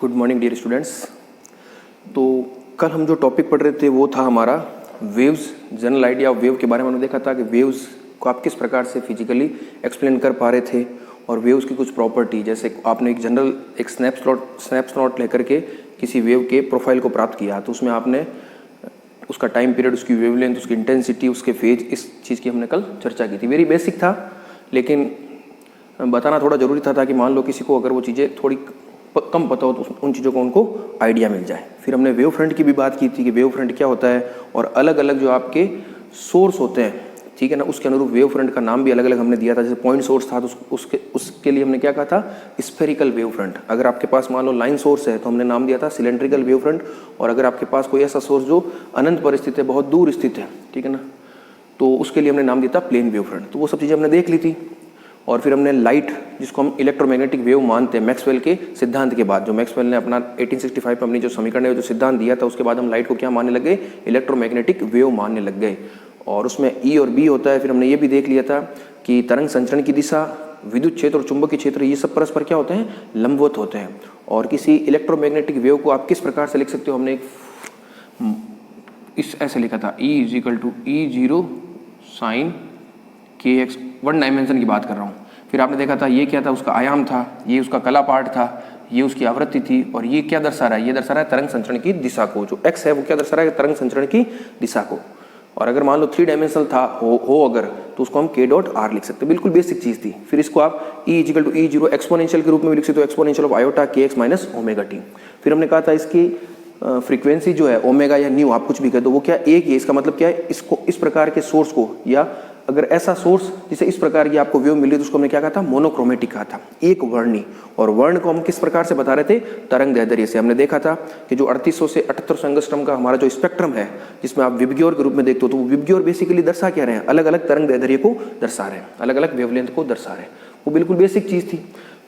Good morning dear students. तो कल हम जो टॉपिक पढ़ रहे थे वो था हमारा waves. General idea of wave के बारे में हमने देखा था कि वेव्स को आप किस प्रकार से फिजिकली एक्सप्लेन कर पा रहे थे और वेव्स की कुछ प्रॉपर्टी, जैसे आपने एक जनरल एक स्नैपशॉट लेकर के किसी वेव के प्रोफाइल को प्राप्त किया तो उसमें आपने उसका टाइम पीरियड, उसकी वेवलेंथ, उसकी इंटेंसिटी, उसके फेज, इस चीज़ की हमने कल चर्चा की थी। वेरी बेसिक था, लेकिन बताना थोड़ा ज़रूरी था ताकि मान लो किसी को अगर वो चीज़ें थोड़ी कम पता हो तो उन चीज़ों को उनको आइडिया मिल जाए। फिर हमने वेव फ्रंट की भी बात की थी कि वेव फ्रंट क्या होता है और अलग अलग जो आपके सोर्स होते हैं, ठीक है ना, उसके अनुरूप वेव फ्रंट का नाम भी अलग अलग हमने दिया था। जैसे पॉइंट सोर्स था तो उसके लिए हमने क्या कहा था, स्फेरिकल वेव फ्रंट। अगर आपके पास मान लो लाइन सोर्स है तो हमने नाम दिया था सिलेंड्रिकल वेव फ्रंट। और अगर आपके पास कोई ऐसा सोर्स जो अनंत पर स्थित है, बहुत दूर स्थित है, ठीक है ना, तो उसके लिए हमने नाम दिया था प्लेन वेव फ्रंट। तो वो सब चीज़ें हमने देख ली थी। और फिर हमने लाइट, जिसको हम इलेक्ट्रोमैग्नेटिक वेव मानते हैं मैक्सवेल के सिद्धांत के बाद, जो मैक्सवेल ने अपना 1865 में अपनी जो समीकरण है, जो सिद्धांत दिया था, उसके बाद हम लाइट को क्या मानने लग गए, इलेक्ट्रोमैग्नेटिक वेव मानने लग गए। और उसमें ई और बी होता है। फिर हमने ये भी देख लिया था कि तरंग संचरण की दिशा, विद्युत क्षेत्र और चुंबकीय क्षेत्र, ये सब परस्पर क्या होते हैं, लंबवत होते हैं। और किसी इलेक्ट्रोमैग्नेटिक वेव को आप किस प्रकार से लिख सकते हो, हमने इस ऐसे लिखा था, E = E0 sin kx, one dimension की बात कर रहा हूँ। फिर आपने देखा था ये क्या था, उसका आयाम था, ये उसका कला पार्ट था, ये उसकी आवृत्ति थी। और ये क्या दर्शा रहा है, ये दर्शा रहा है तरंग संचरण की दिशा को। जो x है वो क्या दर्शा रहा है, तरंग संचरण की दिशा को। और अगर मान लो 3 डायमेंशनल था हो अगर, तो उसको हम k.r लिख सकते हैं। बिल्कुल बेसिक चीज़ थी। फिर इसको आप E = E0 एक्सपोनेंशियल के रूप में भी लिख सकते हो, exponential of iota kx minus omega T. फिर हमने कहा था इसकी फ्रीक्वेंसी जो है ओमेगा या न्यू, आप कुछ भी कह दो, वो क्या एक ही है। इसका मतलब क्या है, इसको इस प्रकार के सोर्स को, या अगर ऐसा सोर्स जिसे इस प्रकार की आपको वेव मिली तो उसको हमने क्या कहा था, मोनोक्रोमेटिक कहा था, एक वर्णी। और वर्ण को हम किस प्रकार से बता रहे थे, तरंग दैर्ध्य से। हमने देखा था कि जो 3800 से 7800 एंगस्ट्रॉम का हमारा जो स्पेक्ट्रम है, जिसमें आप विबग्योर के रूप में देखते हो, तो वो विबग्योर बेसिकली दर्शा क्या रहे हैं, अलग अलग तरंग दैर्ध्य को दर्शा रहे हैं, अलग अलग वेवलेंथ को दर्शा रहे हैं। वो बिल्कुल बेसिक चीज़ थी।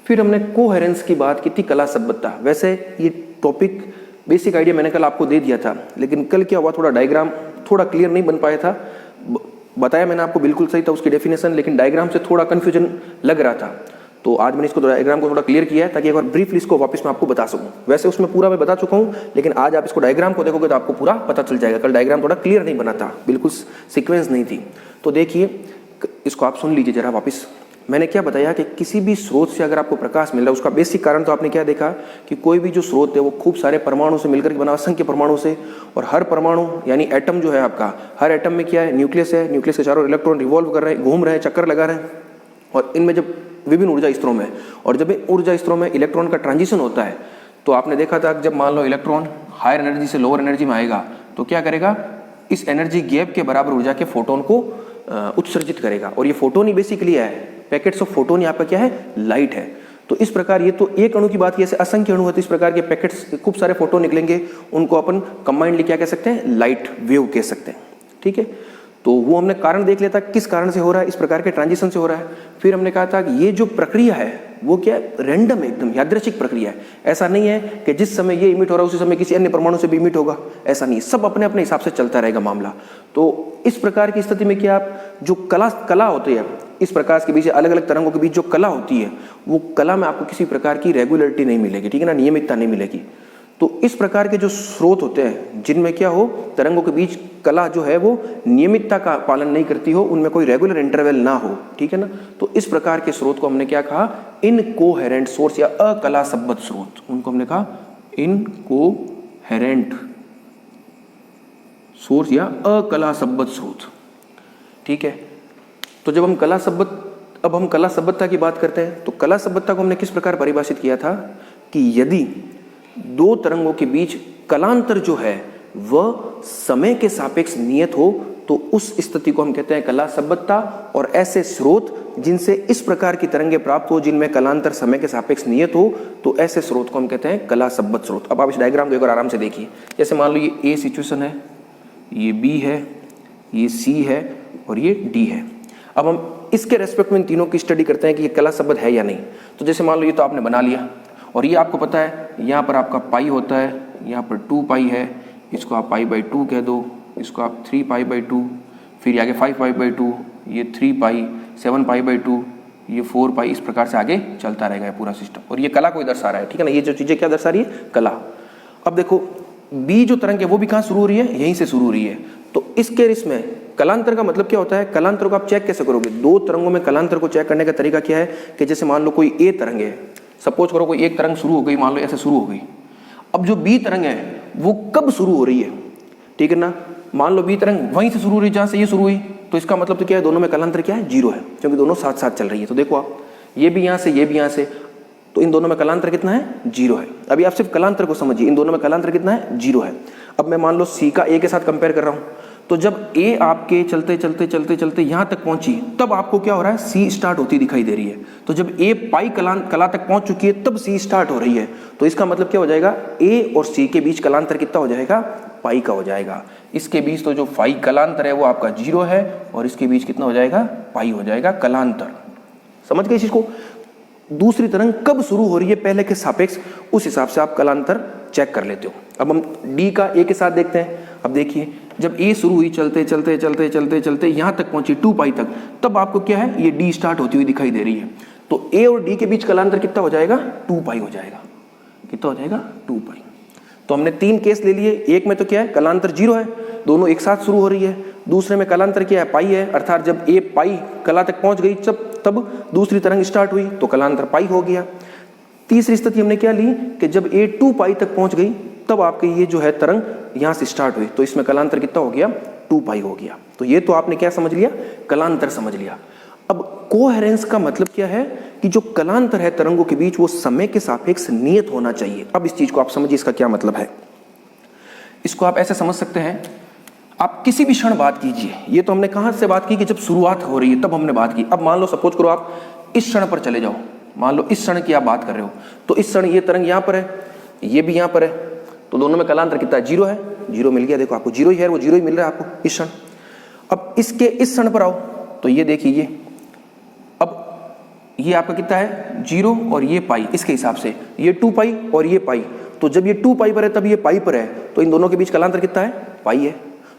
फिर हमने कोहेरेंस की बात की थी, कला संबद्धता। वैसे ये टॉपिक बेसिक आइडिया मैंने कल आपको दे दिया था, लेकिन कल क्या हुआ, थोड़ा डायग्राम थोड़ा क्लियर नहीं बन पाया था। बताया मैंने आपको बिल्कुल सही था उसकी डेफिनेशन, लेकिन डायग्राम से थोड़ा कंफ्यूजन लग रहा था। तो आज मैंने इसको डायग्राम को थोड़ा क्लियर किया है ताकि एक बार ब्रीफली इसको वापस मैं आपको बता सकूं। वैसे उसमें पूरा मैं बता चुका हूं, लेकिन आज आप इसको डायग्राम को देखोगे तो आपको पूरा पता चल जाएगा। कल डायग्राम थोड़ा क्लियर नहीं बना था, बिल्कुल सीक्वेंस नहीं थी। तो देखिए, इसको आप सुन लीजिए जरा वापस। मैंने क्या बताया कि किसी भी स्रोत से अगर आपको प्रकाश मिल रहा है, उसका बेसिक कारण तो आपने क्या देखा कि कोई भी जो स्रोत है वो खूब सारे परमाणु से मिलकर बना, असंख्य परमाणु से। और हर परमाणु यानी एटम जो है आपका, हर एटम में क्या है, न्यूक्लियस है। न्यूक्लियस के चारों इलेक्ट्रॉन रिवॉल्व कर रहे हैं, घूम रहे हैं, चक्कर लगा रहे हैं। और इनमें जब विभिन्न ऊर्जा स्तरों में, और जब ऊर्जा स्तरों में इलेक्ट्रॉन का ट्रांजिशन होता है, तो आपने देखा था जब मान लो इलेक्ट्रॉन हायर एनर्जी से लोअर एनर्जी में आएगा तो क्या करेगा, इस एनर्जी गैप के बराबर ऊर्जा के फोटोन को उत्सर्जित करेगा। और ये फोटोन ही बेसिकली है, पैकेट्स ऑफ फोटोन, यहाँ पर क्या है, लाइट है। तो इस प्रकार ये तो एक अणु की बात की, ऐसे असंख्य अणु है तो इस प्रकार के पैकेट्स, खूब सारे फोटोन निकलेंगे, उनको अपन कंबाइंडली क्या कह सकते हैं, लाइट वेव कह सकते हैं, ठीक है। तो वो हमने कारण देख लिया था, किस कारण से हो रहा है, इस प्रकार के ट्रांजिशन से हो रहा है। फिर हमने कहा था कि ये जो प्रक्रिया है वो क्या है, रैंडम, एकदम यादृच्छिक प्रक्रिया है। ऐसा नहीं है कि जिस समय ये इमिट हो रहा है उसी समय किसी अन्य परमाणु से भी इमिट होगा, ऐसा नहीं, सब अपने अपने हिसाब से चलता रहेगा मामला। तो इस प्रकार की स्थिति में क्या आप जो कला होती है, इस प्रकाश के बीच, अलग अलग तरंगों के बीच जो कला होती है, वो कला में आपको किसी प्रकार की रेगुलरिटी नहीं मिलेगी, ठीक है ना, नियमितता नहीं मिलेगी। तो इस प्रकार के जो स्रोत होते हैं जिनमें क्या हो, तरंगों के बीच कला जो है वो नियमितता का पालन नहीं करती हो, उनमें कोई रेगुलर इंटरवल ना हो, ठीक है ना, तो इस प्रकार के स्रोत को हमने क्या कहा, इनकोहेरेंट सोर्स या अकला संबद्ध स्रोत। उनको हमने कहा इनकोहेरेंट सोर्स या अकला संबद्ध स्रोत, ठीक है। तो जब हम अब हम कला संबद्धता की बात करते हैं, तो कला संबद्धता को हमने किस प्रकार परिभाषित किया था कि यदि दो तरंगों के बीच कलांतर जो है वह समय के सापेक्ष नियत हो तो उस स्थिति को हम कहते हैं कला संबद्धता। और ऐसे स्रोत जिनसे इस प्रकार की तरंगें प्राप्त हो जिनमें कलांतर समय के सापेक्ष नियत हो, तो ऐसे स्रोत को हम कहते हैं कला संबद्ध स्रोत। अब आप इस डायग्राम को एक बार आराम से देखिए। जैसे मान लो ये ए सिचुएशन है, ये बी है, ये सी है और ये डी है। अब हम इसके रेस्पेक्ट में इन तीनों की स्टडी करते हैं कि ये कला संबद्ध है या नहीं। तो जैसे मान लो ये तो आपने बना लिया, और ये आपको पता है यहाँ पर आपका पाई होता है, यहाँ पर 2 पाई है, इसको आप पाई/2 कह दो, इसको आप 3 पाई/2, फिर आगे 5 पाई/2, ये 3 पाई, 7 पाई/2, ये 4 पाई इस प्रकार से आगे चलता रहेगा ये पूरा सिस्टम, और ये कला को दर्शा रहा है, ठीक है ना। ये जो चीज़ें क्या दर्शा रही है, कला। अब देखो बी जो तरंग है वो भी कहाँ शुरू हो रही है, यहीं से शुरू हो रही है। तो इसके इसमें कलांतर का मतलब क्या होता है, कलांतर को आप चेक कैसे करोगे, दो तरंगों में कलांतर को चेक करने का तरीका क्या है कि जैसे मान लो कोई ए तरंग है, सपोज करो कोई एक तरंग शुरू हो गई, मान लो ऐसे शुरू हो गई। अब जो बी तरंग है वो कब शुरू हो रही है, ठीक है ना। मान लो बी तरंग वहीं से शुरू हो रही है जहाँ से ये शुरू हुई, तो इसका मतलब तो क्या है, दोनों में कलांतर क्या है, 0 है, क्योंकि दोनों साथ साथ चल रही है। तो देखो आप ये भी यहाँ से ये भी यहाँ से, तो इन दोनों में कलांतर कितना है, 0 है। अभी आप सिर्फ कलांतर को समझिए, इन दोनों में कलांतर कितना है, 0 है। अब मैं मान लो सी का ए के साथ कंपेयर कर रहा हूँ, तो जब ए आपके चलते चलते चलते चलते यहाँ तक पहुंची, तब आपको क्या हो रहा है, सी स्टार्ट होती दिखाई दे रही है। तो जब ए पाई कला तक पहुंच चुकी है तब सी स्टार्ट हो रही है। तो इसका मतलब क्या हो जाएगा, ए और सी के बीच कलांतर कितना हो जाएगा, पाई का हो जाएगा। इसके बीच तो जो फाई कलांतर है वो आपका 0 है, और इसके बीच कितना हो जाएगा, पाई हो जाएगा कलांतर। समझ गए इस चीज को। दूसरी तरंग कब शुरू हो रही है पहले के सापेक्ष, उस हिसाब से आप कलांतर चेक कर लेते हो। अब हम डी का ए के साथ देखते हैं। अब देखिए जब ए शुरू हुई चलते चलते चलते चलते चलते यहाँ तक पहुंची 2 पाई तक, तब आपको क्या है, ये डी स्टार्ट होती हुई दिखाई दे रही है। तो ए और डी के बीच कलांतर कितना हो जाएगा, 2 पाई हो जाएगा। कितना हो जाएगा, 2 पाई। तो हमने 3 केस ले लिए। एक में तो क्या है, कलांतर 0 है, दोनों एक साथ शुरू हो रही है। दूसरे में कलांतर क्या है, पाई है, अर्थात जब ए पाई कला तक पहुंच गई तब दूसरी तरंग स्टार्ट हुई, तो कलांतर पाई हो गया। तीसरी स्थिति हमने क्या ली कि जब ए 2 पाई तक पहुंच गई, तब आपके ये जो है तरंग यहां से स्टार्ट हुई, तो इसमें कलांतर कितना हो गया, 2 पाई हो गया। तो ये तो आपने क्या समझ लिया, कलांतर समझ लिया। अब कोहेरेंस का मतलब क्या है कि जो कलांतर है तरंगों के बीच वो समय के सापेक्ष नियत होना चाहिए। अब इस चीज को आप समझिए, इसका क्या मतलब है। इसको आप ऐसे समझ सकते हैं, आप किसी भी क्षण बात कीजिए। ये तो हमने कहां से बात की कि जब शुरुआत हो रही है तब हमने बात की। अब मान लो सपोज करो आप इस क्षण पर चले जाओ, मान लो इस क्षण की आप बात कर रहे हो, तो इस क्षण ये तरंग यहां पर है, ये भी यहां पर है, तो दोनों में कलांतर कितना है, 0 है। 0 मिल गया, देखो आपको 0 ही है, वो 0 ही मिल रहा है आपको इस क्षण। अब इसके इस क्षण पर आओ, तो ये देखिए ये, अब ये आपका कितना है, 0 और ये पाई, इसके हिसाब से ये 2 पाई और ये पाई। तो जब ये 2 पाई पर है तब ये पाई पर है, तो इन दोनों के बीच कलांतर कितना है, पाई है।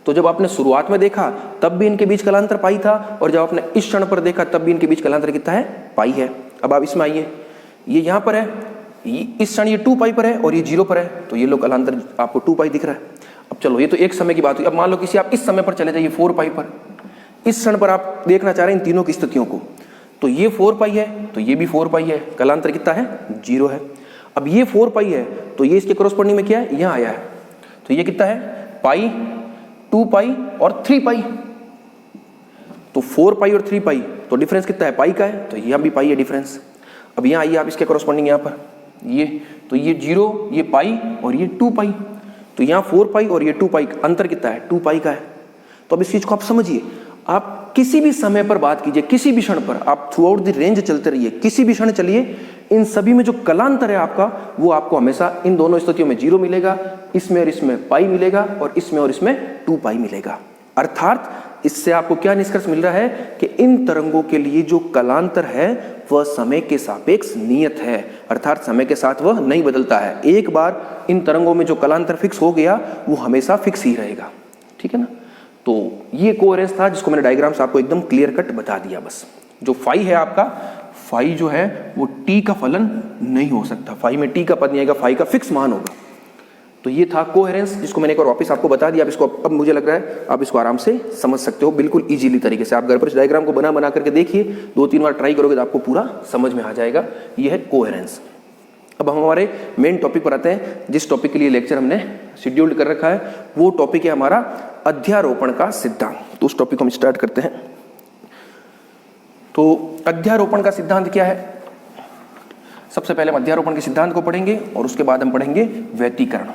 तो जब आपने शुरुआत में देखा तब भी इनके बीच कलांतर पाई था, और जब आपने इस क्षण पर देखा तब भी इनके बीच कलांतर कितना है, पाई है। अब आप इसमें आइए, ये यहाँ पर है, इस क्षण ये 2 पाई पर है और ये 0 पर है, तो ये लो कलांतर आपको 2 पाई दिख रहा है। अब चलो ये तो एक समय की बात हुई। अब मान लो किसी आप इस समय पर चले जाइए 4 पाई पर, इस क्षण पर आप देखना चाह रहे हैं इन तीनों की स्थितियों को, तो ये 4 पाई है, तो ये भी 4 पाई है, कलांतर कितना है, 0 है। अब ये 4 पाई है, तो ये इसके कोरोस्पोंडिंग में क्या है, यहाँ आया है, तो ये कितना है, पाई, 2 पाई और 3 पाई। तो 4 पाई और 3 पाई, तो डिफरेंस कितना है, पाई का है, तो यहाँ भी पाई है डिफरेंस। अब यहाँ आइए आप इसके कोरोस्पोंडिंग यहाँ पर, ये तो ये 0, ये पाई और ये 2 पाई, तो यहाँ 4 पाई और ये 2 पाई, अंतर कितना है, 2 पाई का है। तो अब इस चीज को आप समझिए, आप किसी भी समय पर बात कीजिए, किसी भी क्षण पर आप थ्रू आउट द रेंज चलते रहिए, किसी भी क्षण चलिए, इन सभी में जो कलांतर है आपका, वो आपको हमेशा इन दोनों स्थितियों में 0 मिलेगा, इसमें और इसमें पाई मिलेगा, और इसमें और इसमें 2 पाई मिलेगा। अर्थात इससे आपको क्या निष्कर्ष मिल रहा है कि इन तरंगों के लिए जो कलांतर है वह समय के सापेक्ष नियत है, अर्थात समय के साथ वह नहीं बदलता है। एक बार इन तरंगों में जो कलांतर फिक्स हो गया वो हमेशा फिक्स ही रहेगा, ठीक है ना। तो ये कोहेरेंस था जिसको मैंने डायग्राम से आपको एकदम क्लियर कट बता दिया। बस जो फाई है आपका, फाई जो है वो टी का फलन नहीं हो सकता, फाई में टी का पद नहीं आएगा, फाई का फिक्स मान होगा। तो ये था कोहेरेंस, जिसको मैंने एक बार वापस आपको बता दिया। अब इसको अब मुझे लग रहा है आप इसको आराम से समझ सकते हो बिल्कुल इजीली तरीके से। आप घर पर इस डायग्राम को बना करके देखिए, 2-3 बार ट्राई करोगे तो आपको पूरा समझ में आ जाएगा। ये है कोहेरेंस। अब हम हमारे मेन टॉपिक पर आते हैं, जिस टॉपिक के लिए लेक्चर हमने शेड्यूल्ड कर रखा है, वो टॉपिक है हमारा अध्यारोपण का सिद्धांत। तो उस टॉपिक को हम स्टार्ट करते हैं। तो अध्यारोपण का सिद्धांत क्या है, सबसे पहले हम अध्यारोपण के सिद्धांत को पढ़ेंगे और उसके बाद हम पढ़ेंगे व्यतिकरण,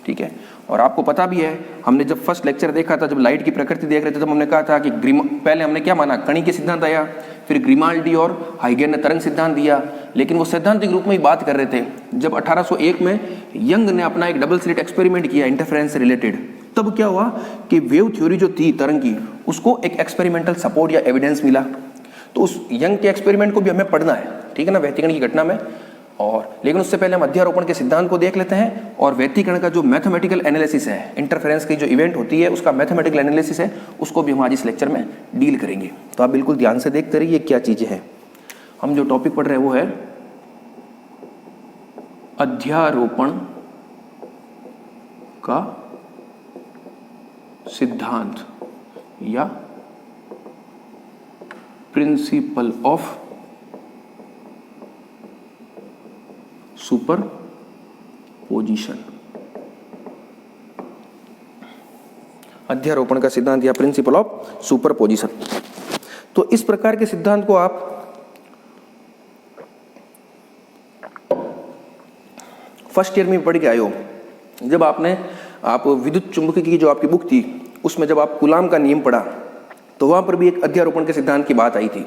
ठीक है। और आपको पता भी है, हमने जब फर्स्ट लेक्चर देखा था, जब लाइट की प्रकृति देख रहे थे, तब हमने कहा था कि पहले हमने क्या माना, कणी के सिद्धांत आया, फिर ग्रिमाल्डी और हाइगेन ने तरंग सिद्धांत दिया, लेकिन वो सैद्धांतिक रूप में ही बात कर रहे थे। जब 1801 में यंग ने अपना एक डबल स्लिट एक्सपेरिमेंट किया इंटरफेरेंस से रिलेटेड, तब क्या हुआ कि वेव थ्योरी जो थी तरंग की, उसको एक एक्सपेरिमेंटल सपोर्ट या एविडेंस मिला। तो उस यंग के एक्सपेरिमेंट को भी हमें पढ़ना है, ठीक है ना, व्यतिकरण की घटना में। और लेकिन उससे पहले हम अध्यारोपण के सिद्धांत को देख लेते हैं, और व्यतिकरण का जो मैथमेटिकल एनालिसिस है, इंटरफेरेंस की जो इवेंट होती है उसका मैथमेटिकल एनालिसिस है, उसको भी हम आज इस लेक्चर में डील करेंगे। तो आप बिल्कुल ध्यान से देखते रहिए क्या चीजें हैं। हम जो टॉपिक पढ़ रहे हैं वो है अध्यारोपण का सिद्धांत या प्रिंसिपल ऑफ सुपरपोजिशन। अध्यारोपण का सिद्धांत या प्रिंसिपल ऑफ सुपरपोजिशन। तो इस प्रकार के सिद्धांत को आप फर्स्ट ईयर में पढ़ के आए हो। जब आप विद्युत चुंबकीय की जो आपकी बुक थी उसमें जब आप कूलाम का नियम पढ़ा तो वहां पर भी एक अध्यारोपण के सिद्धांत की बात आई थी।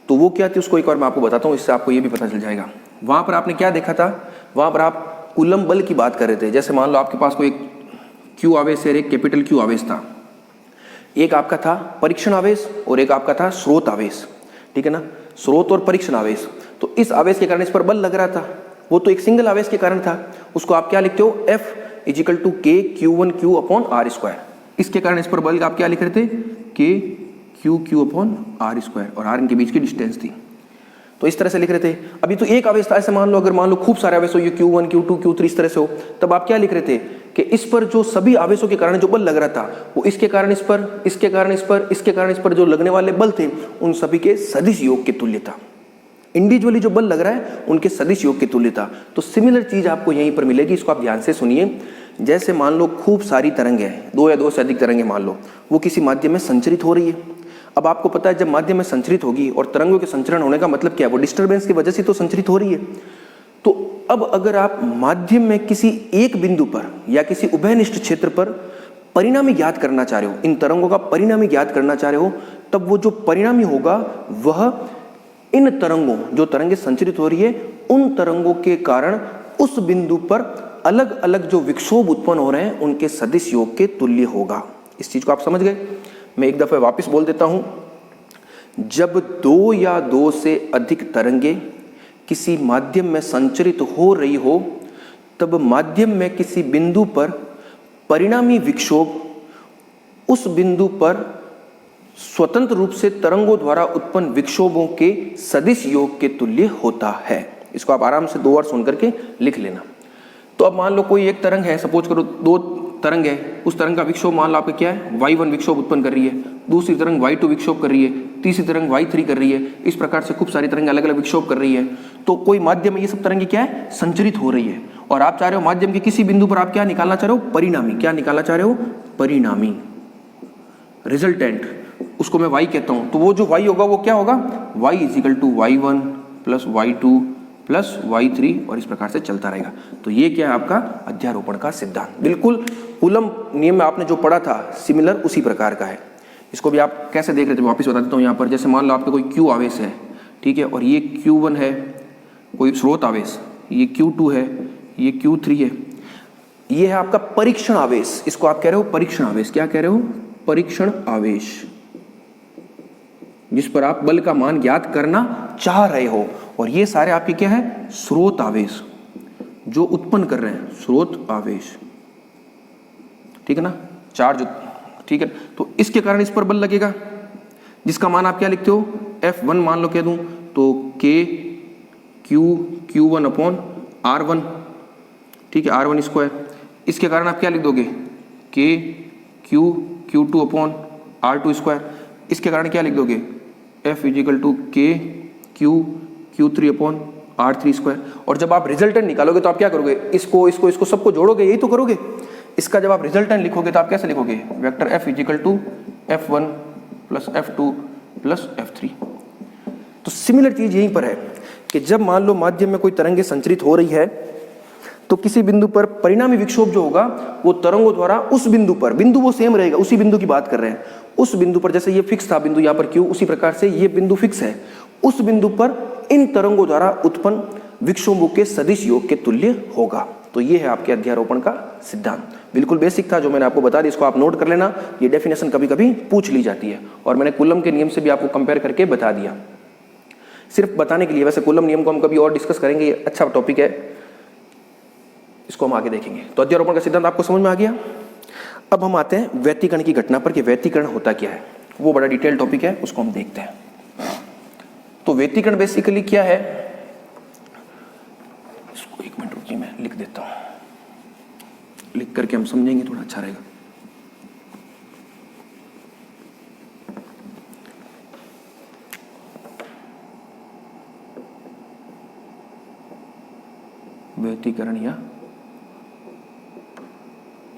तो वो क्या थी उसको एक बार मैं आपको बताता हूँ, इससे आपको ये भी पता चल जाएगा। वहां पर आपने क्या देखा था, वहां पर आप कूलम बल की बात कर रहे थे। जैसे मान लो आपके पास कोई क्यू आवेश है, एक कैपिटल क्यू आवेश था, एक आपका था परीक्षण आवेश और एक आपका था स्रोत आवेश, ठीक है ना, स्रोत और परीक्षण आवेश। तो इस आवेश के कारण इस पर बल लग रहा था, वो तो एक सिंगल आवेश के कारण था। उसको आप क्या लिखते हो, F = K Q1Q/r²। इसके कारण इस पर बल आप क्या लिख रहे थे, K Q/r², और r इनके बीच की डिस्टेंस थी। तो इस तरह से लिख रहे थे। अभी तो एक आवेश था, ऐसे मान लो अगर मान लो खूब सारे आवेश हो, ये Q1 Q2 Q3 इस तरह से हो, तब आप क्या लिख रहे थे कि इस पर जो सभी आवेशों के कारण जो बल लग रहा था वो इसके कारण इस पर, इसके कारण इस पर, इसके कारण इस पर जो लगने वाले बल थे उन सभी के सदिश योग के तुल्य था। इंडिविजुअली जो बल लग रहा है उनके सदिश योग के तुल्य था। तो सिमिलर चीज आपको यहीं पर मिलेगी, इसको आप ध्यान से सुनिए। जैसे मान लो खूब सारी तरंगें हैं, 2 या 2 से अधिक तरंगें मान लो, वो किसी माध्यम में संचरित हो रही है। अब आपको पता है जब माध्यम में संचरित होगी, और तरंगों के संचरण होने का मतलब क्या है, वो डिस्टर्बेंस की वजह से तो संचरित हो रही है। तो अब अगर आप माध्यम में किसी एक बिंदु पर या किसी उभयनिष्ठ क्षेत्र पर परिणामी ज्ञात करना चाह रहे हो, इन तरंगों का परिणामी ज्ञात करना चाह रहे हो, तब वो जो परिणामी होगा वह इन तरंगों, जो तरंगें संचरित हो रही है, उन तरंगों के कारण उस बिंदु पर अलग अलग जो विक्षोभ उत्पन्न हो रहे हैं उनके सदिश योग के तुल्य होगा। इस चीज को आप समझ गए। मैं एक दफा वापस बोल देता हूं। जब 2 या 2 से अधिक तरंगें किसी माध्यम में संचरित हो रही हो, तब माध्यम में किसी बिंदु पर परिणामी विक्षोभ उस बिंदु पर स्वतंत्र रूप से तरंगों द्वारा उत्पन्न विक्षोभों के सदिश योग के तुल्य होता है। इसको आप आराम से 2 बार सुन करके लिख लेना। तो अब मान लो कोई एक तरंग है, सपोज करो 2 तरंग है, उस तरंग का विक्षोभ मान लो आपका क्या है, y1 विक्षोभ उत्पन्न कर रही है, दूसरी तरंग y2 विक्षोभ कर रही है, तीसरी तरंग y3 कर रही है। इस प्रकार से खूब सारी तरंग अलग अलग विक्षोभ कर रही है। तो कोई माध्यम में ये सब तरंगें क्या है, संचरित हो रही है, और आप चाह रहे हो माध्यम के किसी बिंदु पर आप क्या निकालना चाह रहे हो, परिणामी। क्या निकालना चाह रहे हो, परिणामी, रिजल्टेंट, उसको मैं y कहता हूं। तो वो जो y होगा वो क्या होगा, y = y1 + y2 + y3, और इस प्रकार से चलता रहेगा। तो ये क्या है आपका अध्यारोपण का सिद्धांत। बिल्कुल कूलम नियम में आपने जो पढ़ा था सिमिलर उसी प्रकार का है। इसको भी आप कैसे देख रहे थे वापस बता देता हूँ। यहाँ पर जैसे मान लो आपका कोई Q आवेश है, ठीक है, और ये Q1 है, कोई स्रोत आवेश, ये Q2 है, ये Q3 है, ये है आपका परीक्षण आवेश। इसको आप कह रहे हो परीक्षण आवेश। क्या कह रहे हो, परीक्षण आवेश, जिस पर आप बल का मान ज्ञात करना चाह रहे हो। और ये सारे आपके क्या है, स्रोत आवेश जो उत्पन्न कर रहे हैं, स्रोत आवेश, ठीक है ना, चार्ज, ठीक है। तो इसके कारण इस पर बल लगेगा, जिसका मान आप क्या लिखते हो, F1 मान लो कह दूं तो K Q1/R1, ठीक है, R1²। इसके कारण आप क्या लिख दोगे, K Q2/R2²। इसके कारण क्या लिख दोगे, F = K Q3/R3²। और जब आप रिजल्टेंट निकालोगे तो आप क्या करोगे, इसको इसको इसको सबको जोड़ोगे, यही तो करोगे। इसका जब आप रिजल्टेंट लिखोगे तो आप कैसे लिखोगे, vector F = F1 + F2 + F3। तो सिमिलर चीज यहीं पर है कि जब मान लो माध्यम में कोई तरंगें संचरित हो रही है, तो किसी बिंदु पर परिणामी विक्षोभ जो होगा वो तरंगों द्वारा उस बिंदु पर, बिंदु वो सेम रहेगा, उसी बिंदु की बात कर रहे हैं, उस बिंदु पर, जैसे ये फिक्स था बिंदु यहाँ पर Q, उसी प्रकार से ये बिंदु फिक्स है, उस बिंदु पर इन तरंगों द्वारा उत्पन्न विक्षोभों के सदिश योग के तुल्य होगा। तो ये है आपके अध्यारोपण का सिद्धांत। बिल्कुल बेसिक था जो मैंने आपको बता दिया, इसको आप नोट कर लेना। ये डेफिनेशन कभी कभी पूछ ली जाती है, और मैंने कूलम के नियम से भी आपको कंपेयर करके बता दिया, सिर्फ बताने के लिए। वैसे कूलम नियम को हम कभी और डिस्कस करेंगे, ये अच्छा टॉपिक है, इसको हम आगे देखेंगे। तो अध्यारोपण का सिद्धांत आपको समझ में आ गया। अब हम आते हैं व्यतिकरण की घटना पर कि व्यतिकरण होता क्या है। वो बड़ा डिटेल टॉपिक है, उसको हम देखते हैं। तो व्यतिकरण बेसिकली क्या है, इसको एक मिनट रुकिए मैं लिख देता हूं, लिख करके हम समझेंगे थोड़ा अच्छा रहेगा। व्यतिकरण या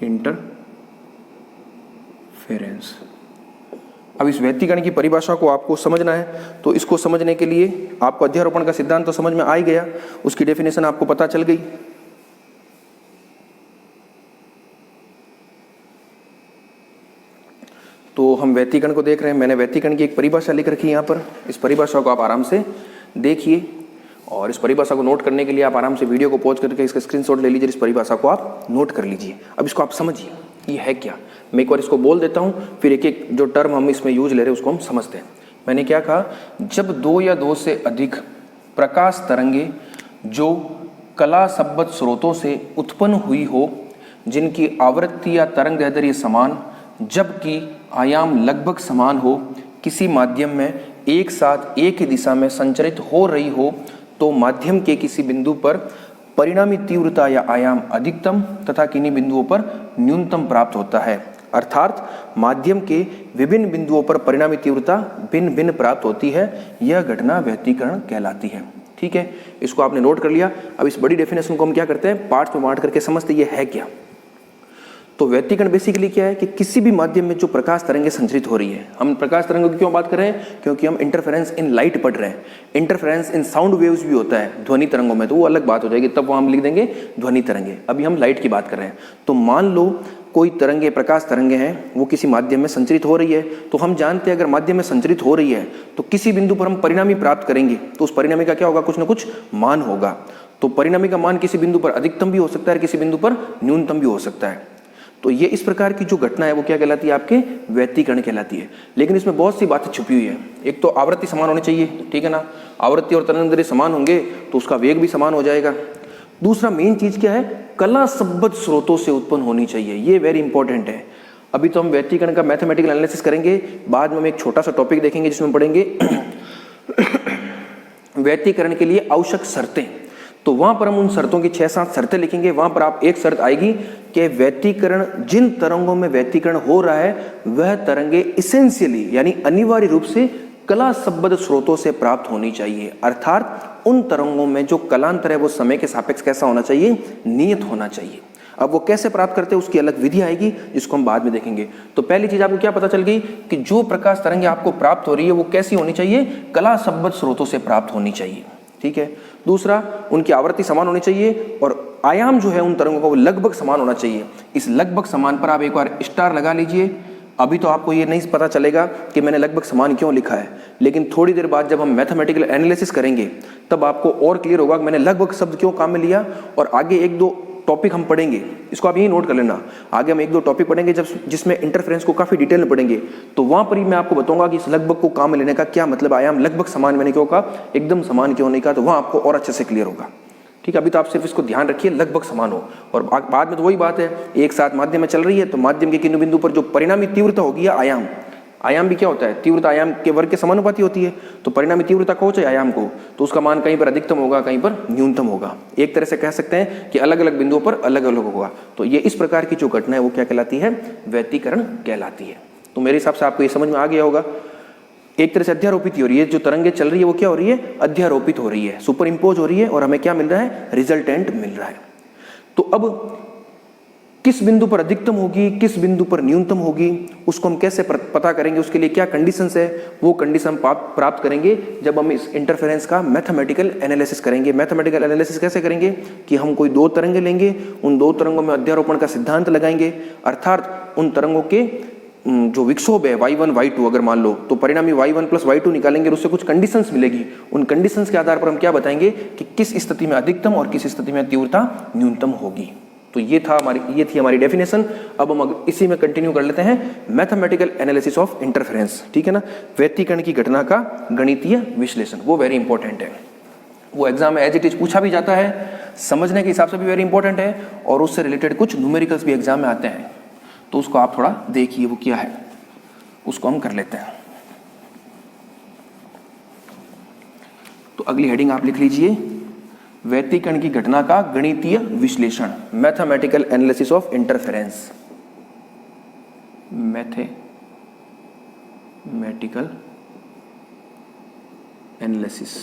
इंटरफेरेंस। अब इस व्यतिकरण की परिभाषा को आपको समझना है, तो इसको समझने के लिए आपको अध्यारोपण का सिद्धांत तो समझ में आ ही गया, उसकी डेफिनेशन आपको पता चल गई। तो हम व्यतिकरण को देख रहे हैं, मैंने व्यतिकरण की एक परिभाषा लिख रखी है यहाँ पर, इस परिभाषा को आप आराम से देखिए और इस परिभाषा को नोट करने के लिए आप आराम से वीडियो को पॉज करके इसका स्क्रीनशॉट ले लीजिए, इस परिभाषा को आप नोट कर लीजिए। अब इसको आप समझिए ये है क्या, मैं एक बार इसको बोल देता हूँ, फिर एक एक जो टर्म हम इसमें यूज ले रहे हैं उसको हम समझते हैं। मैंने क्या कहा, जब दो या दो से अधिक प्रकाश तरंगे जो कला संबद्ध स्रोतों से उत्पन्न हुई हो, जिनकी आवृत्ति या तरंग दैर्ध्य समान जबकि आयाम लगभग समान हो, किसी माध्यम में एक साथ एक ही दिशा में संचरित हो रही हो, तो माध्यम के किसी बिंदु पर परिणामी तीव्रता या आयाम अधिकतम तथा किन्हीं बिंदुओं पर न्यूनतम प्राप्त होता है। अर्थात माध्यम के विभिन्न बिंदुओं पर परिणामी तीव्रता भिन्न भिन्न प्राप्त होती है, यह घटना व्यतिकरण कहलाती है। ठीक है, इसको आपने नोट कर लिया। अब इस बड़ी डेफिनेशन को हम क्या करते हैं, पार्ट्स में बांट करके समझते ये है क्या। तो व्यतिकरण बेसिकली क्या है कि किसी भी माध्यम में जो प्रकाश तरंगें संचरित हो रही है, हम प्रकाश तरंगों की क्यों बात कर रहे हैं, क्योंकि हम इंटरफेरेंस इन लाइट पढ़ रहे हैं। इंटरफेरेंस इन साउंड वेव्स भी होता है ध्वनि तरंगों में, तो वो अलग बात हो जाएगी, तब वो हम लिख देंगे ध्वनि तरंगे। अभी हम लाइट की बात कर रहे हैं। तो मान लो कोई तरंगे, प्रकाश तरंगे हैं, वो किसी माध्यम में संचरित हो रही है, तो हम जानते हैं अगर माध्यम में संचरित हो रही है तो किसी बिंदु पर हम परिणामी प्राप्त करेंगे, तो उस परिणामी का क्या होगा, कुछ ना कुछ मान होगा। तो परिणामी का मान किसी बिंदु पर अधिकतम भी हो सकता है, किसी बिंदु पर न्यूनतम भी हो सकता है। तो ये इस प्रकार की जो घटना है वो क्या कहलाती है, आपके व्यतिकरण कहलाती है। लेकिन इसमें बहुत सी बातें छुपी हुई है। एक तो आवृत्ति समान होनी चाहिए, ठीक है ना, आवृत्ति और तरंग दैर्ध्य समान होंगे तो उसका वेग भी समान हो जाएगा। दूसरा मेन चीज क्या है, कला संबद्ध स्रोतों से उत्पन्न होनी चाहिए, ये वेरी इंपॉर्टेंट है। अभी तो हम व्यतिकरण का मैथमेटिकल एनालिसिस करेंगे, बाद में हम एक छोटा सा टॉपिक देखेंगे जिसमें पढ़ेंगे व्यतिकरण के लिए आवश्यक शर्तें। तो वहां पर हम उन शर्तों की 6-7 शर्तें लिखेंगे। वहां पर आप एक शर्त आएगी कि व्यतिकरण, जिन तरंगों में व्यतिकरण हो रहा है वह तरंगे इसेंशियली यानी अनिवार्य रूप से कला संबद्ध स्रोतों से प्राप्त होनी चाहिए। अर्थात उन तरंगों में जो कलांतर है वो समय के सापेक्ष कैसा होना चाहिए, नियत होना चाहिए। अब वो कैसे प्राप्त करते हैं उसकी अलग विधि आएगी, जिसको हम बाद में देखेंगे। तो पहली चीज आपको क्या पता चल गई कि जो प्रकाश तरंगे आपको प्राप्त हो रही है वो कैसी होनी चाहिए, कला संबद्ध स्रोतों से प्राप्त होनी चाहिए। ठीक है। दूसरा, उनकी आवृत्ति समान होनी चाहिए और आयाम जो है उन तरंगों का वो लगभग समान होना चाहिए। इस लगभग समान पर आप एक बार स्टार लगा लीजिए। अभी तो आपको ये नहीं पता चलेगा कि मैंने लगभग समान क्यों लिखा है, लेकिन थोड़ी देर बाद जब हम मैथमेटिकल एनालिसिस करेंगे तब आपको और क्लियर होगा कि मैंने लगभग शब्द क्यों काम में लिया। और आगे 1-2 टॉपिक हम पढ़ेंगे, इसको आप यही नोट कर लेना। आगे हम 1-2 टॉपिक पढ़ेंगे जब जिसमें इंटरफेरेंस को काफी डिटेल में पढ़ेंगे, तो वहां पर ही मैं आपको बताऊंगा कि इस लगभग को काम में लेने का क्या मतलब, आयाम लगभग समान मैंने क्यों कहा, एकदम समान क्यों नहीं कहा, तो वहां आपको और अच्छे से क्लियर होगा। ठीक है, अभी तो आप सिर्फ इसको ध्यान रखिए लगभग समान हो। और बाद में तो वही बात है, एक साथ माध्यम में चल रही है तो माध्यम के किन्हीं बिंदु पर जो परिणामी तीव्रता होगी या आयाम, आयाम भी क्या होता है, तीव्रता आयाम के वर्ग के समानुपाती होती है। तो परिणामी तीव्रता को चाहे आयाम को, तो उसका मान कहीं पर अधिकतम होगा, कहीं पर न्यूनतम होगा। एक तरह से कह सकते हैं कि अलग अलग बिंदुओं पर अलग अलग होगा। तो ये इस प्रकार की जो घटना है वो क्या कहलाती है, व्यतिकरण कहलाती है। तो मेरे हिसाब से आपको ये समझ में आ गया होगा। एक तरह से अध्यारोपित हो रही है, जो तरंगे चल रही है वो क्या हो रही है, अध्यारोपित हो रही है, सुपर इम्पोज हो रही है, और हमें क्या मिल रहा है, रिजल्टेंट मिल रहा है। तो अब किस बिंदु पर अधिकतम होगी, किस बिंदु पर न्यूनतम होगी, उसको हम कैसे पता करेंगे, उसके लिए क्या कंडीशंस है, वो कंडीशन प्राप्त करेंगे जब हम इस इंटरफेरेंस का मैथमेटिकल एनालिसिस करेंगे। मैथमेटिकल एनालिसिस कैसे करेंगे कि हम कोई 2 तरंगे लेंगे, उन 2 तरंगों में अध्यारोपण का सिद्धांत लगाएंगे, अर्थात उन तरंगों के जो विक्षोभ है y1 y2 अगर मान लो, तो परिणामी y1 + y2 निकालेंगे, उससे कुछ कंडीशंस मिलेगी। उन कंडीशंस के आधार पर हम क्या बताएंगे कि किस स्थिति में अधिकतम और किस स्थिति में तीव्रता न्यूनतम होगी। तो ये थी हमारी डेफिनेशन। अब हम इसी में कंटिन्यू कर लेते हैं, मैथमेटिकल एनालिसिस ऑफ इंटरफेरेंस। ठीक है ना, व्यतिकरण की घटना का गणितीय विश्लेषण, वो वेरी इंपॉर्टेंट है। वो एग्जाम में एज इट इज पूछा भी जाता है, समझने के हिसाब से भी वेरी इंपॉर्टेंट है, और उससे रिलेटेड कुछ न्यूमेरिकल्स भी एग्जाम में आते हैं। तो उसको आप थोड़ा देखिए वो क्या है, उसको हम कर लेते हैं। तो अगली हेडिंग आप लिख लीजिए, व्यतिकरण की घटना का गणितीय विश्लेषण, mathematical analysis of interference, mathematical analysis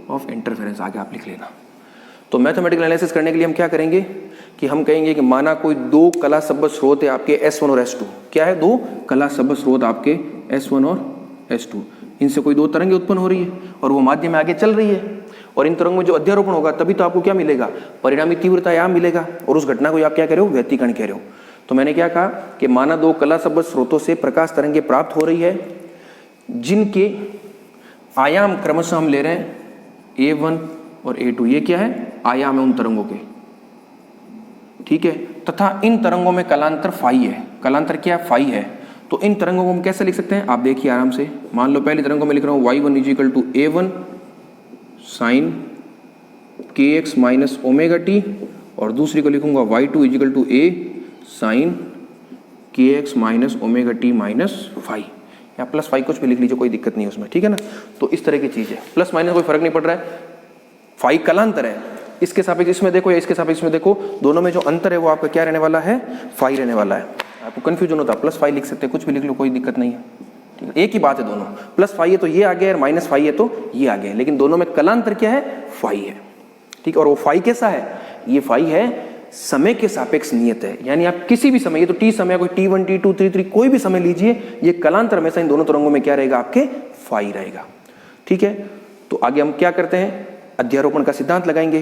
of interference आगे आप लिख लेना। तो मैथमेटिकल एनालिसिस करने के लिए हम क्या करेंगे कि हम कहेंगे कि माना कोई दो कला शब्द स्रोत है आपके S1 और S2। क्या है? दो कला शब्द स्रोत आपके S1 और S2। इनसे कोई दो तरंगें उत्पन्न हो रही है और वो माध्यम में आगे चल रही है, और इन तरंगों में जो अध्यारोपण होगा तभी तो आपको क्या मिलेगा? परिणामी तीव्रता आयाम मिलेगा, और उस घटना को आप क्या कह रहे हो? व्यतिकरण कह रहे हो। तो मैंने क्या कहा कि माना दो कला शब्द स्रोतों से प्रकाश तरंगें प्राप्त हो रही है, जिनके आयाम क्रमशः हम ले रहे हैं A1 और A2। ये क्या है? आयाम है उन तरंगों के, ठीक है। तथा इन तरंगों में कलांतर फाई है। कलांतर क्या? फाई है। तो इन तरंगों को हम कैसे लिख सकते हैं? आप देखिए आराम से। मान लो पहली तरंगों में लिख रहा हूं y1 = A1 sine kx minus omega T, और दूसरी को लिखूंगा y2 = A sine kx minus omega T minus phi, या प्लस फाई, कुछ भी लिख लीजिए, कोई दिक्कत नहीं है उसमें, ठीक है ना। तो इस तरह की चीज है, प्लस माइनस कोई फर्क नहीं पड़ रहा है। फाई कलांतर है, इसके सापेक्ष इसमें देखो या इसके सापेक्ष में देखो, दोनों में जो अंतर है वो आपका क्या रहने वाला है? फाई रहने वाला है। आपको कंफ्यूजन होता है, प्लस फाई लिख सकते हैं, कुछ भी लिख लो, कोई दिक्कत नहीं है, ठीक है। एक ही बात है दोनों, प्लस फाई है तो ये आ गया और माइनस फाई है तो ये आ गया, लेकिन दोनों में कलांतर क्या है? फाई है, ठीक है। और वो फाई कैसा है? ये फाई है समय के सापेक्ष नियत है, यानी आप किसी भी समय, ये तो टी समय, कोई T1 T2 T3 कोई भी समय लीजिए, ये कलांतर हमेशा इन दोनों तरंगों में क्या रहेगा? आपके फाई रहेगा, ठीक है। तो आगे हम क्या करते हैं? अध्यारोपण का सिद्धांत लगाएंगे।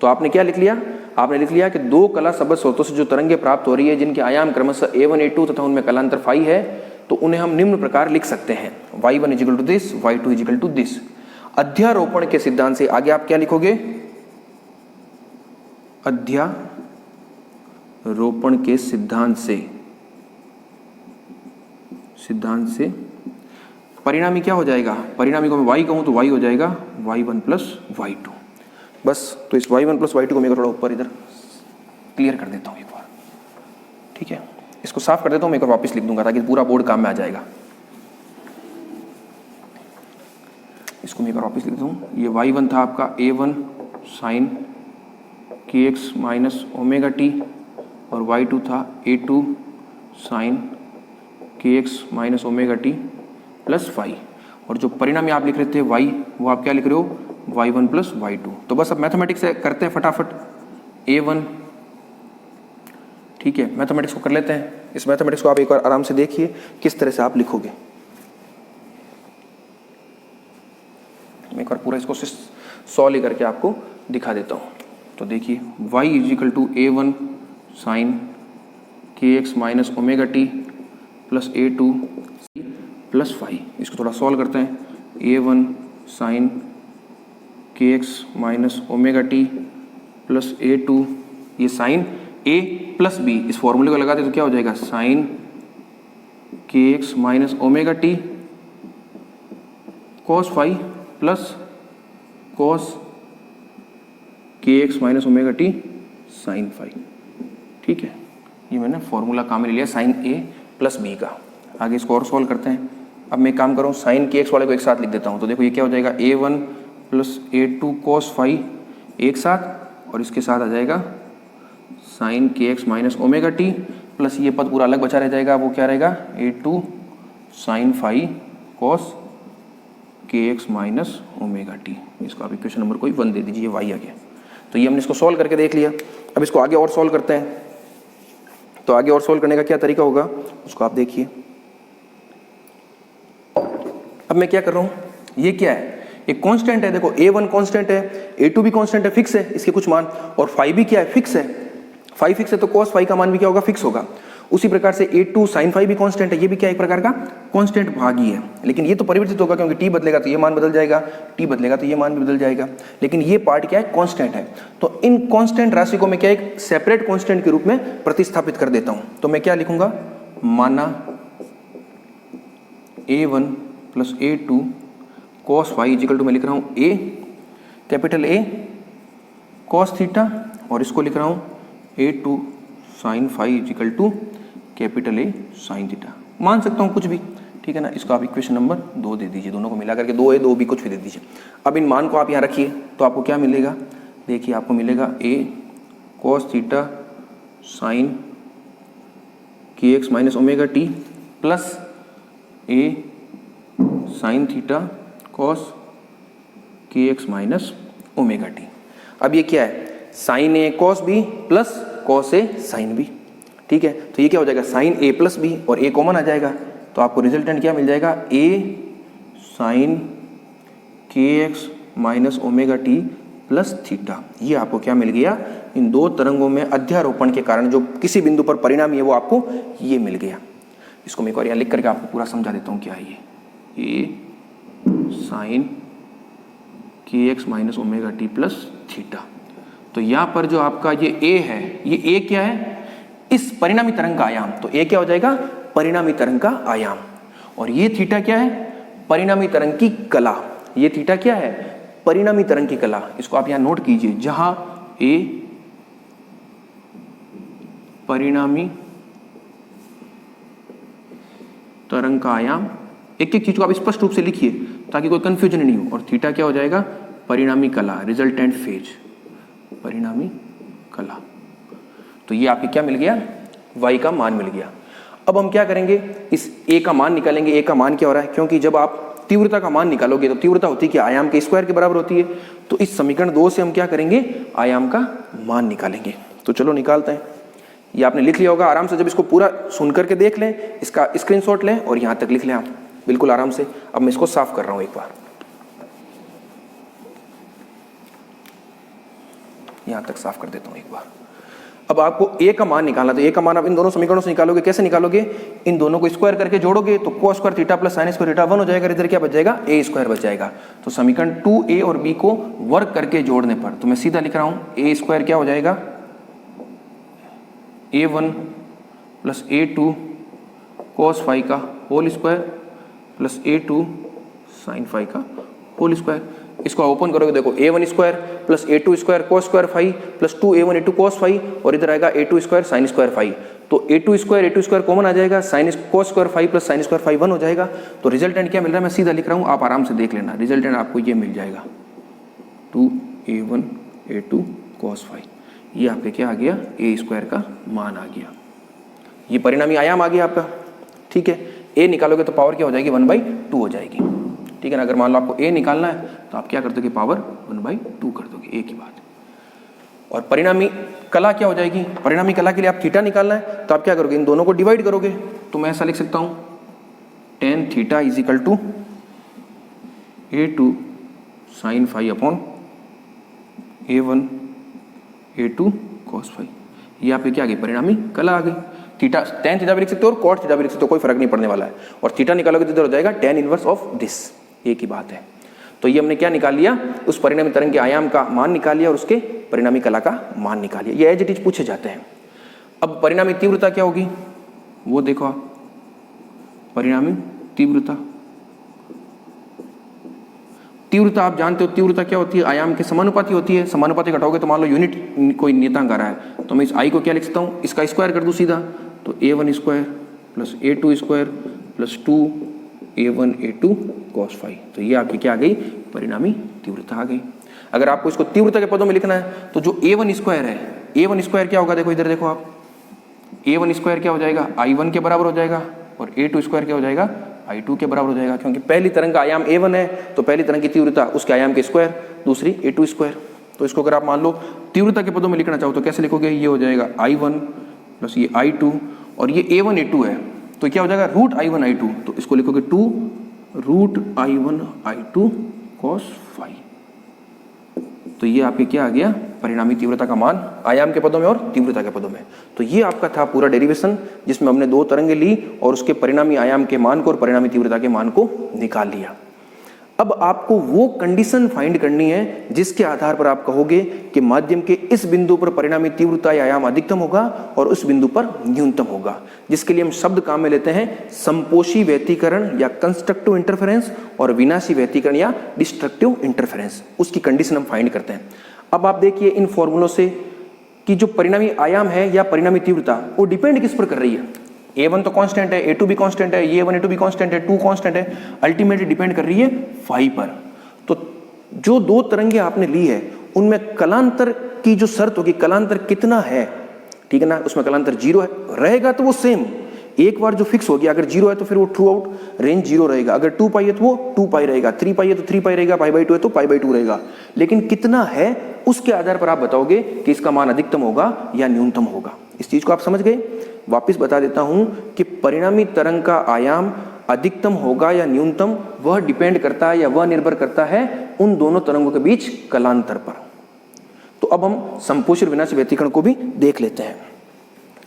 तो आपने क्या लिख लिया? आपने लिख लिया कि दो कला शब्द स्रोतों से जो तरंगें प्राप्त हो रही है, जिनके आयाम क्रमशः A1 A2 तथा उनमें कलांतर फाई है, तो उन्हें हम निम्न प्रकार लिख सकते हैं, y1 = दिस, y2 = दिस। अध्यारोपण के सिद्धांत से आगे आप क्या लिखोगे? अध्यारोपण के सिद्धांत से परिणामी क्या हो जाएगा? परिणामी को मैं y कहूं तो y हो जाएगा y1 + y2। बस, तो इस y1 + y2 को मैं थोड़ा ऊपर इधर क्लियर कर देता हूं एक बार, ठीक है। इसको साफ कर देता हूं, मैं एक बार वापस लिख दूंगा ताकि पूरा बोर्ड काम में आ जाएगा। इसको मैं एक बार वापस लिख देता हूं। ये y1 था आपका A1 sine kx minus omega T, और y2 था A2 sine kx minus omega T plus phi, और जो परिणामी आप लिख रहे थे y, वो आप क्या लिख रहे हो? y1 + y2। तो बस अब मैथमेटिक्स से करते हैं फटाफट। A1, ठीक है, मैथमेटिक्स को कर लेते हैं। इस मैथमेटिक्स को आप एक बार आराम से देखिए किस तरह से आप लिखोगे। मैं एक बार पूरा इसको सॉल्व ही करके आपको दिखा देता हूँ। तो देखिए y = A1 sine kx minus omega T plus A2 plus phi. इसको थोड़ा सॉल्व करते हैं। A1 sine kx minus omega T plus A2, ये साइन A प्लस B, इस फॉर्मूले को लगाते तो क्या हो जाएगा? Sine kx minus omega T cos phi plus cos kx minus omega T sine phi, ठीक है। ये मैंने फॉर्मूला काम में ले लिया साइन A प्लस B का। आगे इसको और सॉल्व करते हैं। अब मैं काम करूँ, साइन kx वाले को एक साथ लिख देता हूँ। तो देखो ये क्या हो जाएगा? A1 + A2 कॉस फाई एक साथ, और इसके साथ आ जाएगा sine kx minus omega T plus ये पद पूरा अलग बचा रह जाएगा, वो क्या रहेगा? A2 sine phi cos kx minus omega T. इसको आप इक्वेशन नंबर कोई 1 दे दीजिए, y आ गया। तो ये हमने इसको सॉल्व करके देख लिया। अब इसको आगे और सॉल्व करते हैं। तो आगे और सॉल्व करने का क्या तरीका होगा उसको आप देखिए। अब मैं क्या कर रहा हूँ? ये क्या है? एक कांस्टेंट है, देखो A1 कांस्टेंट है, A2 भी कांस्टेंट है, फिक्स है इसके कुछ मान, और फाई भी क्या है? फिक्स है। फाई फिक्स है तो कॉस फाई का मान भी क्या होगा? फिक्स होगा। उसी प्रकार से A2 साइन फाई भी कांस्टेंट है, ये भी क्या एक प्रकार का कांस्टेंट भाग ही है, लेकिन ये तो परिवर्तित होगा क्योंकि t बदलेगा तो ये मान बदल जाएगा, t बदलेगा तो ये मान भी बदल जाएगा, लेकिन ये पार्ट क्या है? कांस्टेंट है। तो इन कांस्टेंट राशि को मैं क्या एक सेपरेट कांस्टेंट के रूप में प्रतिस्थापित कर देता हूं। तो मैं क्या लिखूंगा? माना A1 + A2 cos phi equal to मैं लिख रहा हूं A capital A cos theta, और इसको लिख रहा हूं A2 sine phi equal to capital A sine theta. मान सकता हूं कुछ भी, ठीक है ना। इसको आप इक्वेशन नंबर 2 दे दीजिए, दोनों को मिला करके 2a 2b कुछ भी दे दीजिए। अब इन मान को आप यहाँ रखिए तो आपको क्या मिलेगा, देखिए आपको मिलेगा a cos theta sine kx minus omega T plus a sine theta cos kx minus omega T. अब ये क्या है, sign A cos B plus cos A sine B, ठीक है। तो ये क्या हो जाएगा, साइन ए प्लस बी और ए कॉमन आ जाएगा, तो आपको रिजल्टेंट क्या मिल जाएगा, a sine kx minus omega T plus theta. ये आपको क्या मिल गया, इन दो तरंगों में अध्यारोपण के कारण जो किसी बिंदु पर परिणामी है वो आपको ये मिल गया। इसको मैं एक और यहाँ लिख करके आपको पूरा समझा देता हूँ क्या है ये, a sine kx minus omega T plus theta. तो यहाँ पर जो आपका ये a है, ये a क्या है, इस परिणामी तरंग का आयाम, तो a क्या हो जाएगा, परिणामी तरंग का आयाम। और ये थीटा क्या है, परिणामी तरंग की कला। ये थीटा क्या है, परिणामी तरंग की कला। इसको आप यहाँ नोट कीजिए, जहां a परिणामी तरंग का आयाम, एक एक चीज को आप स्पष्ट रूप से लिखिए ताकि कोई कंफ्यूजन नहीं हो। और थीटा क्या हो जाएगा, परिणामी कला, रिजल्टेंट फेज, परिणामी कला। तो ये आपके क्या मिल गया, y का मान मिल गया। अब हम क्या करेंगे, इस a का मान निकालेंगे। a का मान क्या हो रहा है, क्योंकि जब आप तीव्रता का मान निकालोगे तो तीव्रता होती है कि आयाम के स्क्वायर के बराबर होती है। तो इस समीकरण 2 से हम क्या करेंगे, आयाम का मान निकालेंगे। तो चलो निकालते हैं। ये आपने लिख लिया होगा आराम से, जब इसको पूरा सुन करके देख लें, इसका स्क्रीनशॉट लें और यहाँ तक लिख लें आप बिल्कुल आराम से। अब मैं इसको साफ कर रहा हूँ एक बार, यहाँ तक साफ कर देता हूँ एक बार। अब आपको a का मान निकालना, तो a का मान आप इन दोनों समीकरणों से निकालोगे। कैसे निकालोगे, इन दोनों को स्क्वायर करके जोड़ोगे तो cos square theta plus sine square theta 1 हो जाएगा। इधर क्या बच जाएगा, a स्क्वायर बच जाएगा। तो समीकरण 2a और b को वर्क करके जोड़ने पर, तो मैं सीधा लिख रहा हूँ, a स्क्वायर क्या हो जाएगा, a1 plus a2 cos phi का whole square plus a2 sine phi का होल स्क्वायर। इसको ओपन करोगे, देखो a1 square plus a2 square cos square phi plus 2a1 a2 cos phi, और इधर आएगा a2 square sine square phi. तो a2 square common आ जाएगा, sine cos square phi plus sine square phi 1 हो जाएगा। तो रिजल्टेंट क्या मिल रहा है, मैं सीधा लिख रहा हूँ, आप आराम से देख लेना। रिजल्टेंट आपको ये मिल जाएगा 2a1 a2 cos फाई। ये आपके क्या आ गया, a स्क्वायर का मान आ गया। ये परिणामी आयाम आ गया आपका, ठीक है। a निकालोगे तो पावर क्या हो जाएगी, 1/2 हो जाएगी, ठीक है ना। अगर मान लो आपको a निकालना है तो आप क्या कर दोगे, पावर 1/2 कर दोगे, एक ही बात। और परिणामी कला क्या हो जाएगी, परिणामी कला के लिए आप थीटा निकालना है तो आप क्या करोगे, इन दोनों को डिवाइड करोगे। तो मैं ऐसा लिख सकता हूँ, tan theta is equal to a2 sine phi upon a1 a2 cos phi. ये आपके क्या आ गई, परिणामी कला आ गई। थीटा tan थीटा भी लिख सकते हो और cot थीटा भी लिख सकते हो, कोई फर्क नहीं पड़ने वाला है। और थीटा निकालोगे तो इधर हो जाएगा tan इनवर्स ऑफ दिस, एक ही बात है। तो ये हमने क्या निकाल लिया, उस परिणामी तरंग के आयाम का मान निकाल लिया और उसके परिणामी कला का मान निकाल लिया। ये एज इट इज पूछे जाते हैं। अब परिणामी तीव्रता क्या होगी वो देखो आप, परिणामी तीव्रता, तीव्रता आप जानते हो, तीव्रता क्या होती है, आयाम के समानुपाती होती है। समानुपाती घटाओगे तो मान लो यूनिट कोई नियतांक आ रहा है, तो मैं इस आई को क्या लिख सकता हूँ, इसका स्क्वायर कर दूँ सीधा, तो a1 square plus a2 square plus 2a1 a2 cos phi. तो ये आपकी क्या आ गई, परिणामी तीव्रता आ गई। अगर आपको इसको तीव्रता के पदों में लिखना है तो जो a1 स्क्वायर है, a1 स्क्वायर क्या होगा, देखो इधर देखो आप, a1 स्क्वायर क्या हो जाएगा, i1 के बराबर हो जाएगा, और a2 स्क्वायर क्या हो जाएगा, i2 के बराबर हो जाएगा। क्योंकि पहली तरंग का आयाम a1 है तो पहली तरंग की तीव्रता उसके आयाम के स्क्वायर, दूसरी a2 स्क्वायर। तो इसको अगर आप मान लो तीव्रता के पदों में लिखना चाहो तो कैसे लिखोगे, ये हो जाएगा i1 प्लस ये i2, और ये a1 a2 है तो क्या हो जाएगा, रूट i1 i2। तो इसको लिखोगे 2 root i1 i2 cos phi. तो ये आपके क्या आ गया, परिणामी तीव्रता का मान आयाम के पदों में और तीव्रता के पदों में। तो ये आपका था पूरा डेरिवेशन, जिसमें हमने दो तरंगें ली और उसके परिणामी आयाम के मान को और परिणामी तीव्रता के मान को निकाल लिया। अब आपको वो कंडीशन फाइंड करनी है जिसके आधार पर आप कहोगे कि माध्यम के इस बिंदु पर परिणामी तीव्रता या आयाम अधिकतम होगा और उस बिंदु पर न्यूनतम होगा, जिसके लिए हम शब्द काम में लेते हैं संपोषी व्यतिकरण या कंस्ट्रक्टिव इंटरफेरेंस और विनाशी व्यतिकरण या डिस्ट्रक्टिव इंटरफेरेंस। उसकी कंडीशन हम फाइंड करते हैं। अब आप देखिए इन फॉर्मूलों से कि जो परिणामी आयाम है या परिणामी तीव्रता वो डिपेंड किस पर कर रही है। A1 तो कांस्टेंट है, A2 भी कांस्टेंट है, A1 A2 भी कांस्टेंट है, 2 कांस्टेंट है, अल्टीमेटली डिपेंड कर रही है फाई पर। तो जो दो तरंगे आपने ली है उनमें कलांतर की जो शर्त होगी, कलांतर कितना है, ठीक है ना, उसमें कलांतर 0 है, रहेगा तो वो सेम, एक बार जो फिक्स हो गया, अगर 0 है तो फिर वो थ्रू आउट रेंज 0 रहेगा, अगर 2 पाई है तो वो 2 पाई रहेगा, 3 पाई है तो 3 पाई रहेगा, पाई बाई 2 है तो पाई बाई 2 रहेगा। लेकिन कितना है उसके आधार पर आप बताओगे कि इसका मान अधिकतम होगा या न्यूनतम होगा। इस चीज को आप समझ गए। वापिस बता देता हूं कि परिणामी तरंग का आयाम अधिकतम होगा या न्यूनतम, वह डिपेंड करता है या वह निर्भर करता है उन दोनों तरंगों के बीच कलांतर पर। तो अब हम समपोषी और विनाशी व्यतिकरण को भी देख लेते हैं।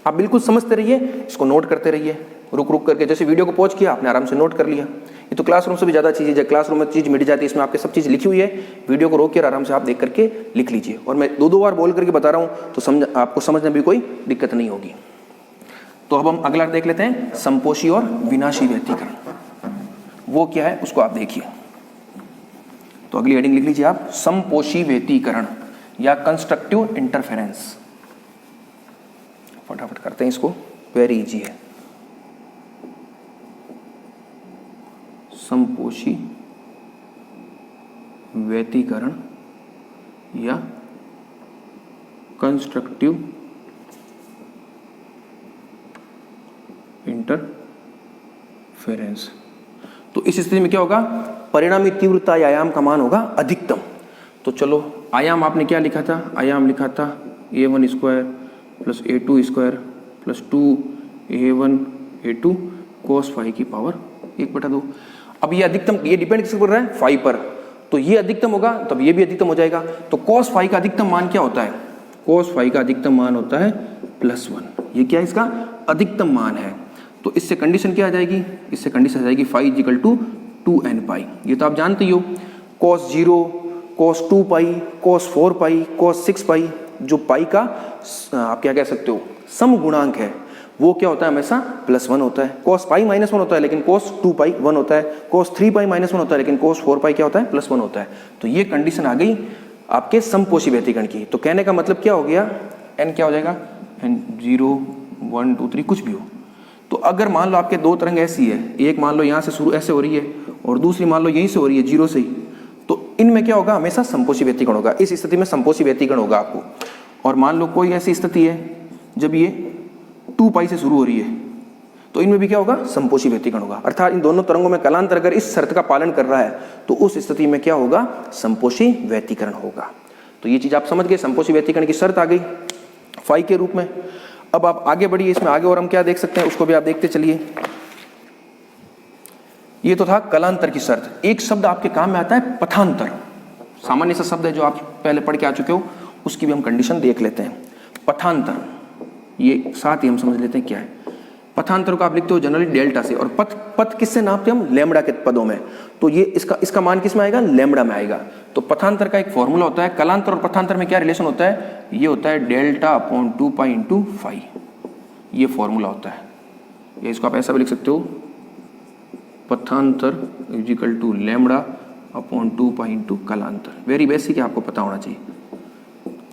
आप बिल्कुल समझते रहिए, इसको नोट करते रहिए, रुक रुक करके, जैसे वीडियो को पॉज किया आपने आराम से नोट कर लिया। ये तो क्लासरूम से भी ज़्यादा चीज़ है, क्लासरूम में चीज़ मिट जाती है, इसमें आपके सब चीज़ लिखी हुई है, वीडियो को रोक कर आराम से आप देख करके लिख लीजिए। और मैं 2-2 बार बोल करके बता रहा हूँ तो आपको समझने में भी कोई दिक्कत नहीं होगी। तो अब हम अगला देख लेते हैं, समपोषी और विनाशी व्यतिकरण। वो क्या है उसको आप देखिए। तो अगली हेडिंग लिख लीजिए आप, समपोषी व्यतिकरण या कंस्ट्रक्टिव इंटरफेरेंस। फटाफट करते हैं इसको, वेरी इजी है। समपोषी व्यतिकरण या कंस्ट्रक्टिव इंटरफेरेंस। तो इस स्थिति में क्या होगा, परिणामी तीव्रता या आयाम का मान होगा अधिकतम। तो चलो आयाम आपने क्या लिखा था, आयाम लिखा था A1 square plus A2 square plus 2A1 A2 cos phi की पावर 1/2। अब ये अधिकतम, ये डिपेंड किस पर रहा है, फाई पर, तो ये अधिकतम होगा तब ये भी अधिकतम हो जाएगा। तो कोस फाई का अधिकतम मान क्या होता है, कोस फाई का अधिकतम मान होता है +1। ये क्या इसका अधिकतम मान है। तो इससे कंडीशन क्या आ जाएगी, इससे कंडीशन आ जाएगी फाई इक्वल टू 2n पाई। ये तो आप जानते ही हो, cos 0, cos 2 पाई, cos 4 पाई, cos 6 पाई, जो पाई का आप क्या कह सकते हो सम गुणांक है, वो क्या होता है, हमेशा +1 होता है। cos पाई -1 होता है लेकिन cos 2 पाई 1 होता है, cos 3 पाई -1 होता है लेकिन cos 4 पाई क्या होता है, +1 होता है। तो ये कंडीशन आ गई आपके समपोषी व्यतिकरण की। तो कहने का मतलब क्या हो गया, n क्या हो जाएगा, n 0 1 2 3 कुछ भी हो। तो अगर मान लो आपके दो तरंग ऐसी है, एक मान लो यहाँ से शुरू ऐसे हो रही है और दूसरी मान लो यहीं से हो रही है 0 से ही, तो इनमें क्या होगा, हमेशा समपोषी व्यतिकरण होगा। इस स्थिति में समपोषी व्यतिकरण होगा आपको। और मान लो कोई ऐसी स्थिति है जब ये 2 पाई से शुरू हो रही है, तो इनमें भी क्या होगा, समपोषी व्यतिकरण होगा। अर्थात इन दोनों तरंगों में कलांतर अगर इस शर्त का पालन कर रहा है तो उस स्थिति में क्या होगा, समपोषी व्यतिकरण होगा। तो ये चीज आप समझ गए, समपोषी व्यतिकरण की शर्त आ गई फाई के रूप में। अब आप आगे बढ़िए इसमें, आगे और हम क्या देख सकते हैं उसको भी आप देखते चलिए। ये तो था कलांतर की शर्त। एक शब्द आपके काम में आता है पथांतर, सामान्य सा शब्द है जो आप पहले पढ़ के आ चुके हो, उसकी भी हम कंडीशन देख लेते हैं। पथांतर, ये साथ ही हम समझ लेते हैं क्या है। पथांतर को आप लिखते हो जनरली डेल्टा से, और पथ किससे नापते हैं हम, लैम्बडा के पदों में। तो ये इसका मान किस में आएगा, लैम्बडा में आएगा। तो पथांतर का एक फॉर्मूला होता है। कलांतर और पथांतर में क्या रिलेशन होता है, ये होता है delta upon 2 pi into phi, ये फॉर्मूला होता है। या इसको आप ऐसा भी लिख सकते हो, पथांतर is equal to lambda upon 2 pi into कलांतर। वेरी बेसिक है, आपको पता होना चाहिए।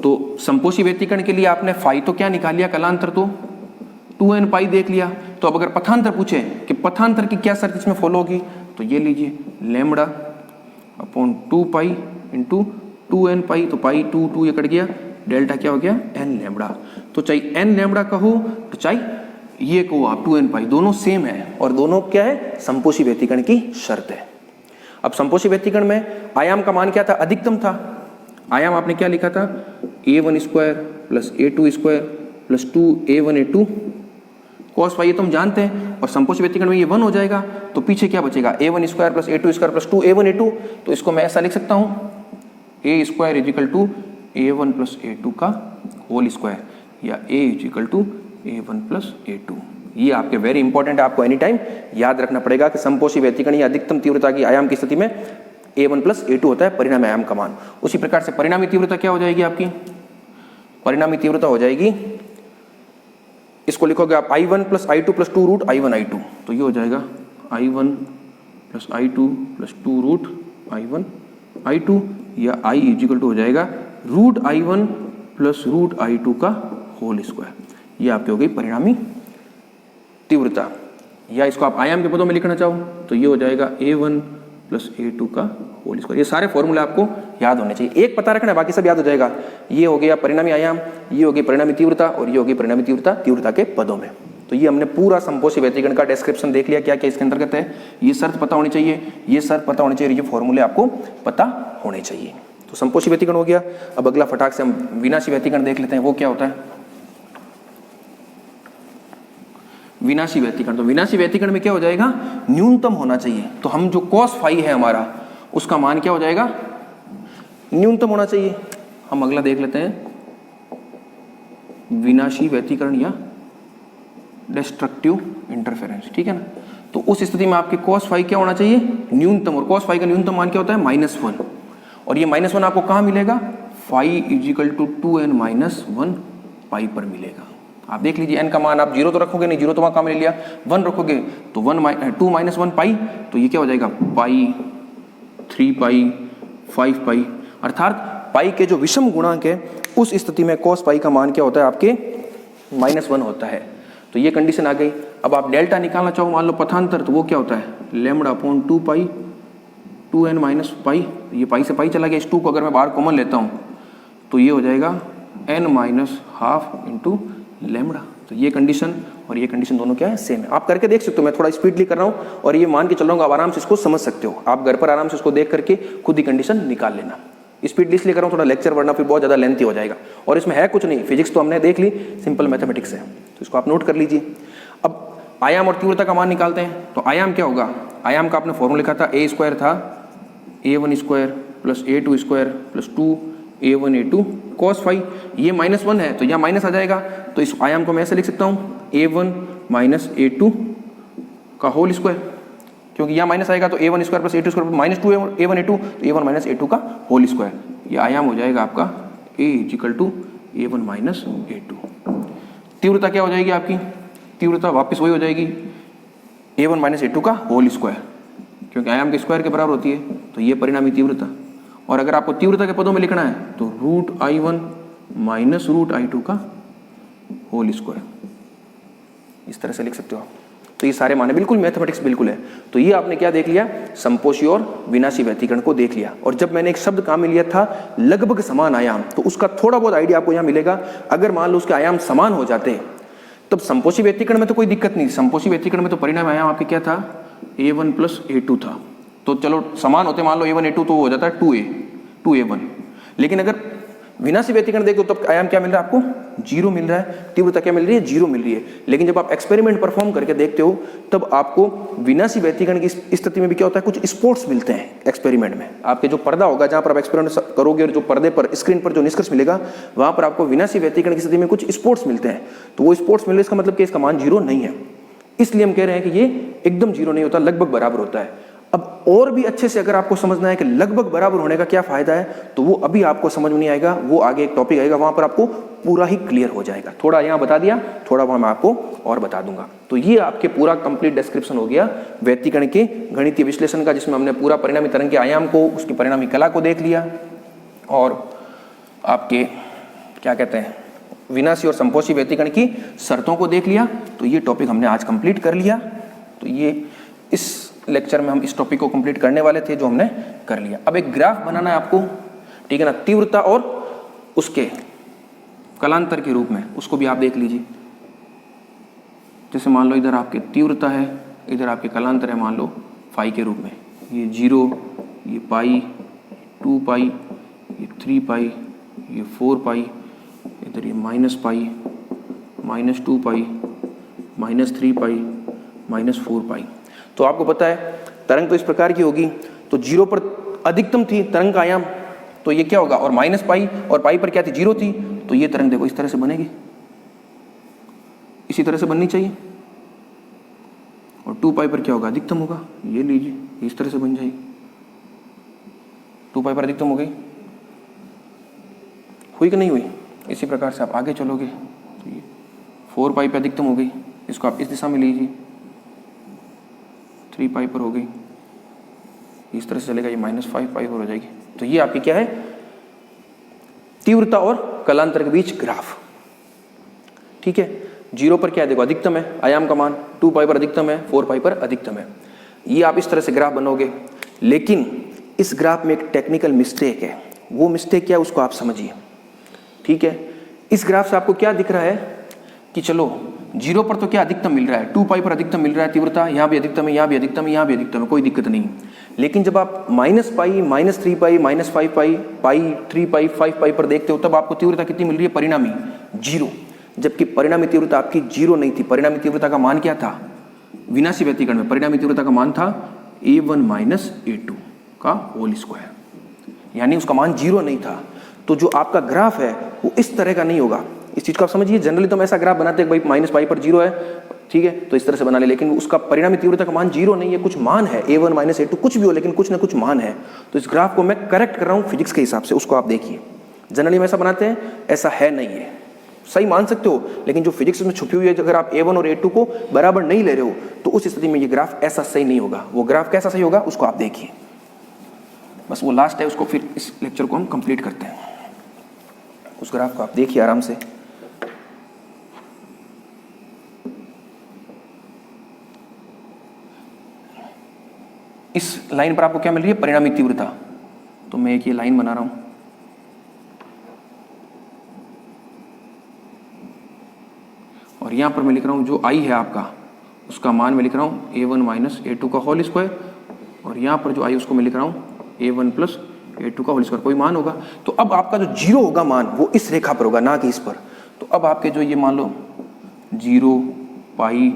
तो समपोषी व्यतिकरण के लिए आपने फाई तो क्या निकाल लिया, कलांतर तो 2n पाई देख लिया। तो अब अगर पथांतर पूछे कि पथांतर की क्या शर्त इसमें फॉलो होगी, तो ये लीजिए lambda upon 2 pi into 2n पाई, तो पाई 2 ये कट गया, डेल्टा क्या हो गया, n लैम्बडा। तो चाहे n लैम्बडा कहो तो चाहे ये कहो आप 2n पाई, दोनों सेम है और दोनों क्या है, समपोषी व्यतिकरण की शर्त है। अब समपोषी व्यतिकरण में आयाम का मान क्या था, अधिकतम था। आयाम आपने क्या लिखा था, A1 square plus A2 square plus 2A1 A2 cos phi, ये तो हम जानते हैं, और समपोषी व्यतिकरण में ये 1 हो जाएगा। तो पीछे क्या बचेगा, A1 square plus A2 square plus 2A1 A2। तो इसको मैं ऐसा लिख सकता हूँ, A square is equal to A1 plus A2 का होल स्क्वायर, या A is equal to A1 plus A2। ये आपके वेरी इंपॉर्टेंट है, आपको एनी टाइम याद रखना पड़ेगा कि समपोषी व्यतिकरण या अधिकतम तीव्रता की आयाम की स्थिति में A1 प्लस A2 होता है परिणामी आयाम का मान। उसी प्रकार से परिणामी तीव्रता क्या हो जाएगी आपकी, परिणामी तीव्रता हो जाएगी, इसको लिखोगे आप I1 plus I2 plus 2 root I1 I2। तो ये हो जाएगा I1 plus I2 plus 2 root I1 I2, या I इज इक्वल टू हो जाएगा root I1 plus root I2 का होल स्क्वायर। ये आपकी हो गई परिणामी तीव्रता, या इसको आप आयाम के पदों में लिखना चाहो तो ये हो जाएगा a1 प्लस a2 का होल स्क्वायर। ये सारे फॉर्मूले आपको याद होने चाहिए, एक पता रखना है बाकी सब याद हो जाएगा। ये हो गया परिणामी आयाम, ये हो गई परिणामी तीव्रता, और ये हो गई परिणामी तीव्रता तीव्रता के पदों में। तो ये हमने पूरा संपोषी व्यतिकरण का डिस्क्रिप्शन देख लिया, क्या क्या इसके अंतर्गत है। ये शर्त पता होनी चाहिए, ये शर्त पता होनी चाहिए, ये फॉर्मूले आपको पता होने चाहिए। तो संपोषी व्यतिकरण हो गया। अब अगला फटाक से हम विनाशी व्यतिकरण देख लेते हैं, वो क्या होता है विनाशी व्यतिकरण। तो विनाशी व्यतिकरण में क्या हो जाएगा, न्यूनतम होना चाहिए। तो हम जो cos फाई है हमारा, उसका मान क्या हो जाएगा, न्यूनतम होना चाहिए। हम अगला देख लेते हैं विनाशी व्यतिकरण या डिस्ट्रक्टिव इंटरफेरेंस, ठीक है ना। तो उस स्थिति में आपके cos फाई क्या होना चाहिए, न्यूनतम, और cos फाई का न्यूनतम मान क्या होता है -1, और ये -1 आपको कहाँ मिलेगा, फाई इजिकल टू 2n-1 पाई पर मिलेगा। आप देख लीजिए n का मान आप 0 तो रखोगे नहीं, 0 तो वहाँ काम ले लिया, 1 रखोगे तो 2 - 1 पाई, तो ये क्या हो जाएगा पाई, 3 पाई, 5 पाई, अर्थात पाई के जो विषम गुणांक है उस स्थिति में cos पाई का मान क्या होता है आपके -1 होता है। तो ये कंडीशन आ गई। अब आप डेल्टा निकालना चाहो, मान लो पथांतर, तो वो क्या होता है लैम्डा अपॉन 2 पाई 2n - पाई। ये पाई से पाई चला गया, इस 2 को अगर मैं बाहर कॉमन लेता हूँ तो ये हो जाएगा n-12 इंटू लैम्डा। तो ये कंडीशन और ये कंडीशन दोनों क्या है, सेम है। आप करके देख सकते हो, मैं थोड़ा स्पीडली कर रहा हूँ और ये मान के चल रहा हूँ, आप आराम से इसको समझ सकते हो। आप घर पर आराम से इसको देख करके खुद ही कंडीशन निकाल लेना। स्पीडली इसलिए कर रहा हूँ थोड़ा, लेक्चर वरना फिर बहुत ज़्यादा लेंथी हो जाएगा। और इसमें है कुछ नहीं, फिजिक्स तो हमने देख ली, सिंपल मैथमेटिक्स है, तो इसको आप नोट कर लीजिए। अब आयाम और तीव्रता का मान निकालते हैं। तो आयाम क्या होगा, आयाम का आपने फॉर्मूला लिखा था, a स्क्वायर था a1 square plus a2 square plus 2a1 a2 cos phi. ये -1 है तो यहाँ माइनस आ जाएगा, तो इस आयाम को मैं ऐसे लिख सकता हूँ a1 माइनस a2 का होल स्क्वायर, क्योंकि यहाँ माइनस आएगा तो a1 square plus a2 square minus 2a1 a2, तो a1 माइनस a2 का होल स्क्वायर। ये आयाम हो जाएगा आपका a equal to a1 minus a2। तीव्रता क्या हो जाएगी आपकी, तीव्रता वापस वही हो जाएगी a1 माइनस a2 का होल स्क्वायर, क्योंकि आयाम के स्क्वायर के बराबर होती है। तो ये परिणामी तीव्रता, और अगर आपको तीव्रता के पदों में लिखना है तो √I1 माइनस √I2 का होल स्क्वायर, इस तरह से लिख सकते हो आप। तो ये सारे माने बिल्कुल मैथमेटिक्स बिल्कुल है। तो ये आपने क्या देख लिया, संपोषी और विनाशी व्यतिकरण को देख लिया। और जब मैंने एक शब्द काम में लिया था लगभग समान आयाम, तो उसका थोड़ा बहुत आइडिया आपको यहाँ मिलेगा। अगर मान लो उसके आयाम समान हो जाते तब संपोषी व्यतिकरण में तो कोई दिक्कत नहीं। संपोषी व्यतिकरण में तो परिणाम आयाम आपके क्या था, a1 प्लस a2 था। तो चलो समान होते, मान लो a1 a2 तो हो जाता है 2a1। लेकिन अगर विनाशी व्यतिकरण देखो तब आयाम क्या मिल रहा है आपको, 0 मिल रहा है, तीव्रता क्या मिल रही है, 0 मिल रही है। लेकिन जब आप एक्सपेरिमेंट परफॉर्म करके देखते हो तब आपको विनाशी व्यतिकरण की स्थिति में भी क्या होता है, कुछ स्पोर्ट्स मिलते हैं एक्सपेरिमेंट में। आपके जो पर्दा होगा जहां पर आप एक्सपेरिमेंट करोगे और जो पर्दे पर स्क्रीन पर जो निष्कर्ष मिलेगा वहां पर आपको विनाशी व्यतिकरण की स्थिति में कुछ स्पोर्ट्स मिलते हैं। तो वो स्पोर्ट्स मिल रहे, इसका मतलब कि इसका मान 0 नहीं है। इसलिए हम कह रहे हैं कि ये एकदम 0 नहीं होता, लगभग बराबर होता है। अब और भी अच्छे से अगर आपको समझना है कि लगभग बराबर होने का क्या फायदा है, तो वो अभी आपको समझ में नहीं आएगा, वो आगे एक टॉपिक आएगा, वहां पर आपको पूरा ही क्लियर हो जाएगा। थोड़ा यहाँ बता दिया, थोड़ा वहां मैं आपको और बता दूंगा। तो ये आपके पूरा कंप्लीट डिस्क्रिप्शन हो गया व्यतिकरण के गणितीय विश्लेषण का, जिसमें हमने पूरा परिणामी तरंग के आयाम को, उसकी परिणामी कला को देख लिया, और आपके क्या कहते हैं विनाशी और संपोषी व्यतिकरण की शर्तों को देख लिया। तो ये टॉपिक हमने आज कंप्लीट कर लिया। तो ये इस लेक्चर में हम इस टॉपिक को कंप्लीट करने वाले थे, जो हमने कर लिया। अब एक ग्राफ बनाना है आपको, ठीक है ना, तीव्रता और उसके कलांतर के रूप में, उसको भी आप देख लीजिए। जैसे मान लो इधर आपके तीव्रता है, इधर आपके कलांतर है, मान लो फाई के रूप में, ये 0, ये पाई, 2 पाई, ये 3 पाई, ये 4 पाई, इधर ये -पाई, -2 पाई, -3 पाई, -4 पाई। तो आपको पता है तरंग तो इस प्रकार की होगी। तो 0 पर अधिकतम थी तरंग का आयाम, तो ये क्या होगा, और -पाई और पाई पर क्या थी, 0 थी। तो ये तरंग देखो इस तरह से बनेगी, इसी तरह से बननी चाहिए। और 2 पाई पर क्या होगा, अधिकतम होगा, ये लीजिए इस तरह से बन जाएगी। 2 पाई पर अधिकतम हो गई, हुई कि नहीं हुई। इसी प्रकार से आप आगे चलोगे तो ये 4 पाई पर अधिकतम हो गई, इसको आप इस दिशा में लीजिए, 3 पाई पर हो गई, इस तरह से चलेगा, ये -5 पाई पर हो जाएगी। तो ये आपकी क्या है, तीव्रता और कलांतर के बीच ग्राफ, ठीक है। 0 पर क्या है देखो अधिकतम है आयाम का मान, 2 पाई पर अधिकतम है, 4 पाई पर अधिकतम है। ये आप इस तरह से ग्राफ बनोगे। लेकिन इस ग्राफ में एक टेक्निकल मिस्टेक है, वो मिस्टेक क्या है उसको आप समझिए, ठीक है। इस ग्राफ से आपको क्या दिख रहा है कि चलो 0 पर तो क्या अधिकतम मिल रहा है, 2 पाई पर अधिकतम मिल रहा है तीव्रता, यहाँ भी अधिकतम है, यहाँ भी अधिकतम है, यहाँ भी अधिकतम है, कोई दिक्कत नहीं। लेकिन जब आप -π, -3 पाई, -5 पाई, पाई 3 पाई, 5 पाई पर देखते हो तब आपको तीव्रता कितनी मिल रही है, परिणामी 0। जबकि परिणामी तीव्रता आपकी 0 नहीं थी। परिणामी तीव्रता का मान क्या था, विनाशी व्यतिकरण में परिणामी तीव्रता का मान था a1 - a2 का होल स्क्वायर, यानी उसका मान 0 नहीं था। तो जो आपका ग्राफ है वो इस तरह का नहीं होगा, इस चीज को आप समझिए। जनरली तो हम ऐसा ग्राफ बनाते हैं भाई -π पर 0 है, ठीक है, तो इस तरह से बना ले, लेकिन उसका परिणामी तीव्रता का मान 0 नहीं है, कुछ मान है a1 - a2 कुछ भी हो, लेकिन कुछ ना कुछ मान है। तो इस ग्राफ को मैं करेक्ट कर रहा हूँ फिजिक्स के हिसाब से, उसको आप देखिए। जनरली हम ऐसा बनाते हैं, ऐसा है नहीं है, सही मान सकते हो, लेकिन जो फिजिक्स में छुपी हुई है, अगर आप a1 और a2 को बराबर नहीं ले रहे हो तो उस स्थिति में ये ग्राफ ऐसा सही नहीं होगा। वो ग्राफ कैसा सही होगा उसको आप देखिए। बस वो लास्ट है, उसको फिर इस लेक्चर को हम कंप्लीट करते हैं। उस ग्राफ को आप देखिए आराम से। इस लाइन पर आपको क्या मिल रही है, परिणामी तीव्रता। तो मैं एक ये लाइन बना रहा हूं, और यहां पर मैं लिख रहा हूं जो आई है आपका, उसका मान मैं लिख रहा हूं a1 - a2 का होल स्क्वायर, और यहां पर जो आई उसको मैं लिख रहा हूं a1 + a2 का होल स्क्वायर, कोई मान होगा। तो अब आपका जो 0 होगा मान वो इस रेखा पर होगा, ना कि इस पर। तो अब आपके जो ये मान लो 0 पाई,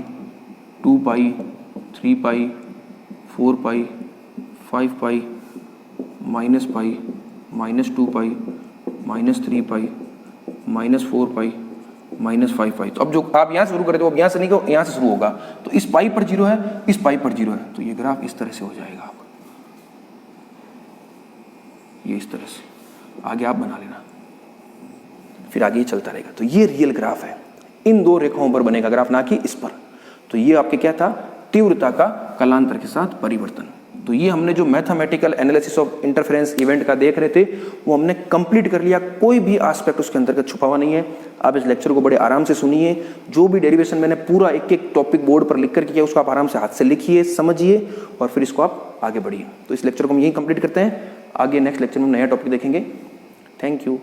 2 पाई, 3 पाई, 4 पाई, 5 पाई, -π, -2 पाई, -3 पाई, -4 पाई, -5 पाई। तो अब जो आप यहाँ से शुरू करें तो अब यहाँ से नहीं, यहाँ से शुरू होगा। तो इस पाई पर 0 है, इस पाई पर 0 है, तो ये ग्राफ इस तरह से हो जाएगा आपका, ये इस तरह से। आगे आप बना लेना, फिर आगे ये चलता रहेगा। तो ये रियल ग्राफ है, इन दो रेखाओं पर बनेगा ग्राफ, ना कि इस पर। तो ये आपके क्या था, तीव्रता का कालांतर के साथ परिवर्तन। तो ये हमने जो mathematical analysis of interference event का देख रहे थे वो हमने कंप्लीट कर लिया, कोई भी एस्पेक्ट उसके अंतर्गत छुपा हुआ नहीं है। आप इस लेक्चर को बड़े आराम से सुनिए, जो भी डेरिवेशन मैंने पूरा एक एक टॉपिक बोर्ड पर लिख कर किया उसको आप आराम से हाथ से लिखिए, समझिए, और फिर इसको आप आगे बढ़िए। तो इस लेक्चर को हम यही कंप्लीट करते हैं, आगे नेक्स्ट लेक्चर में नया टॉपिक देखेंगे। Thank you.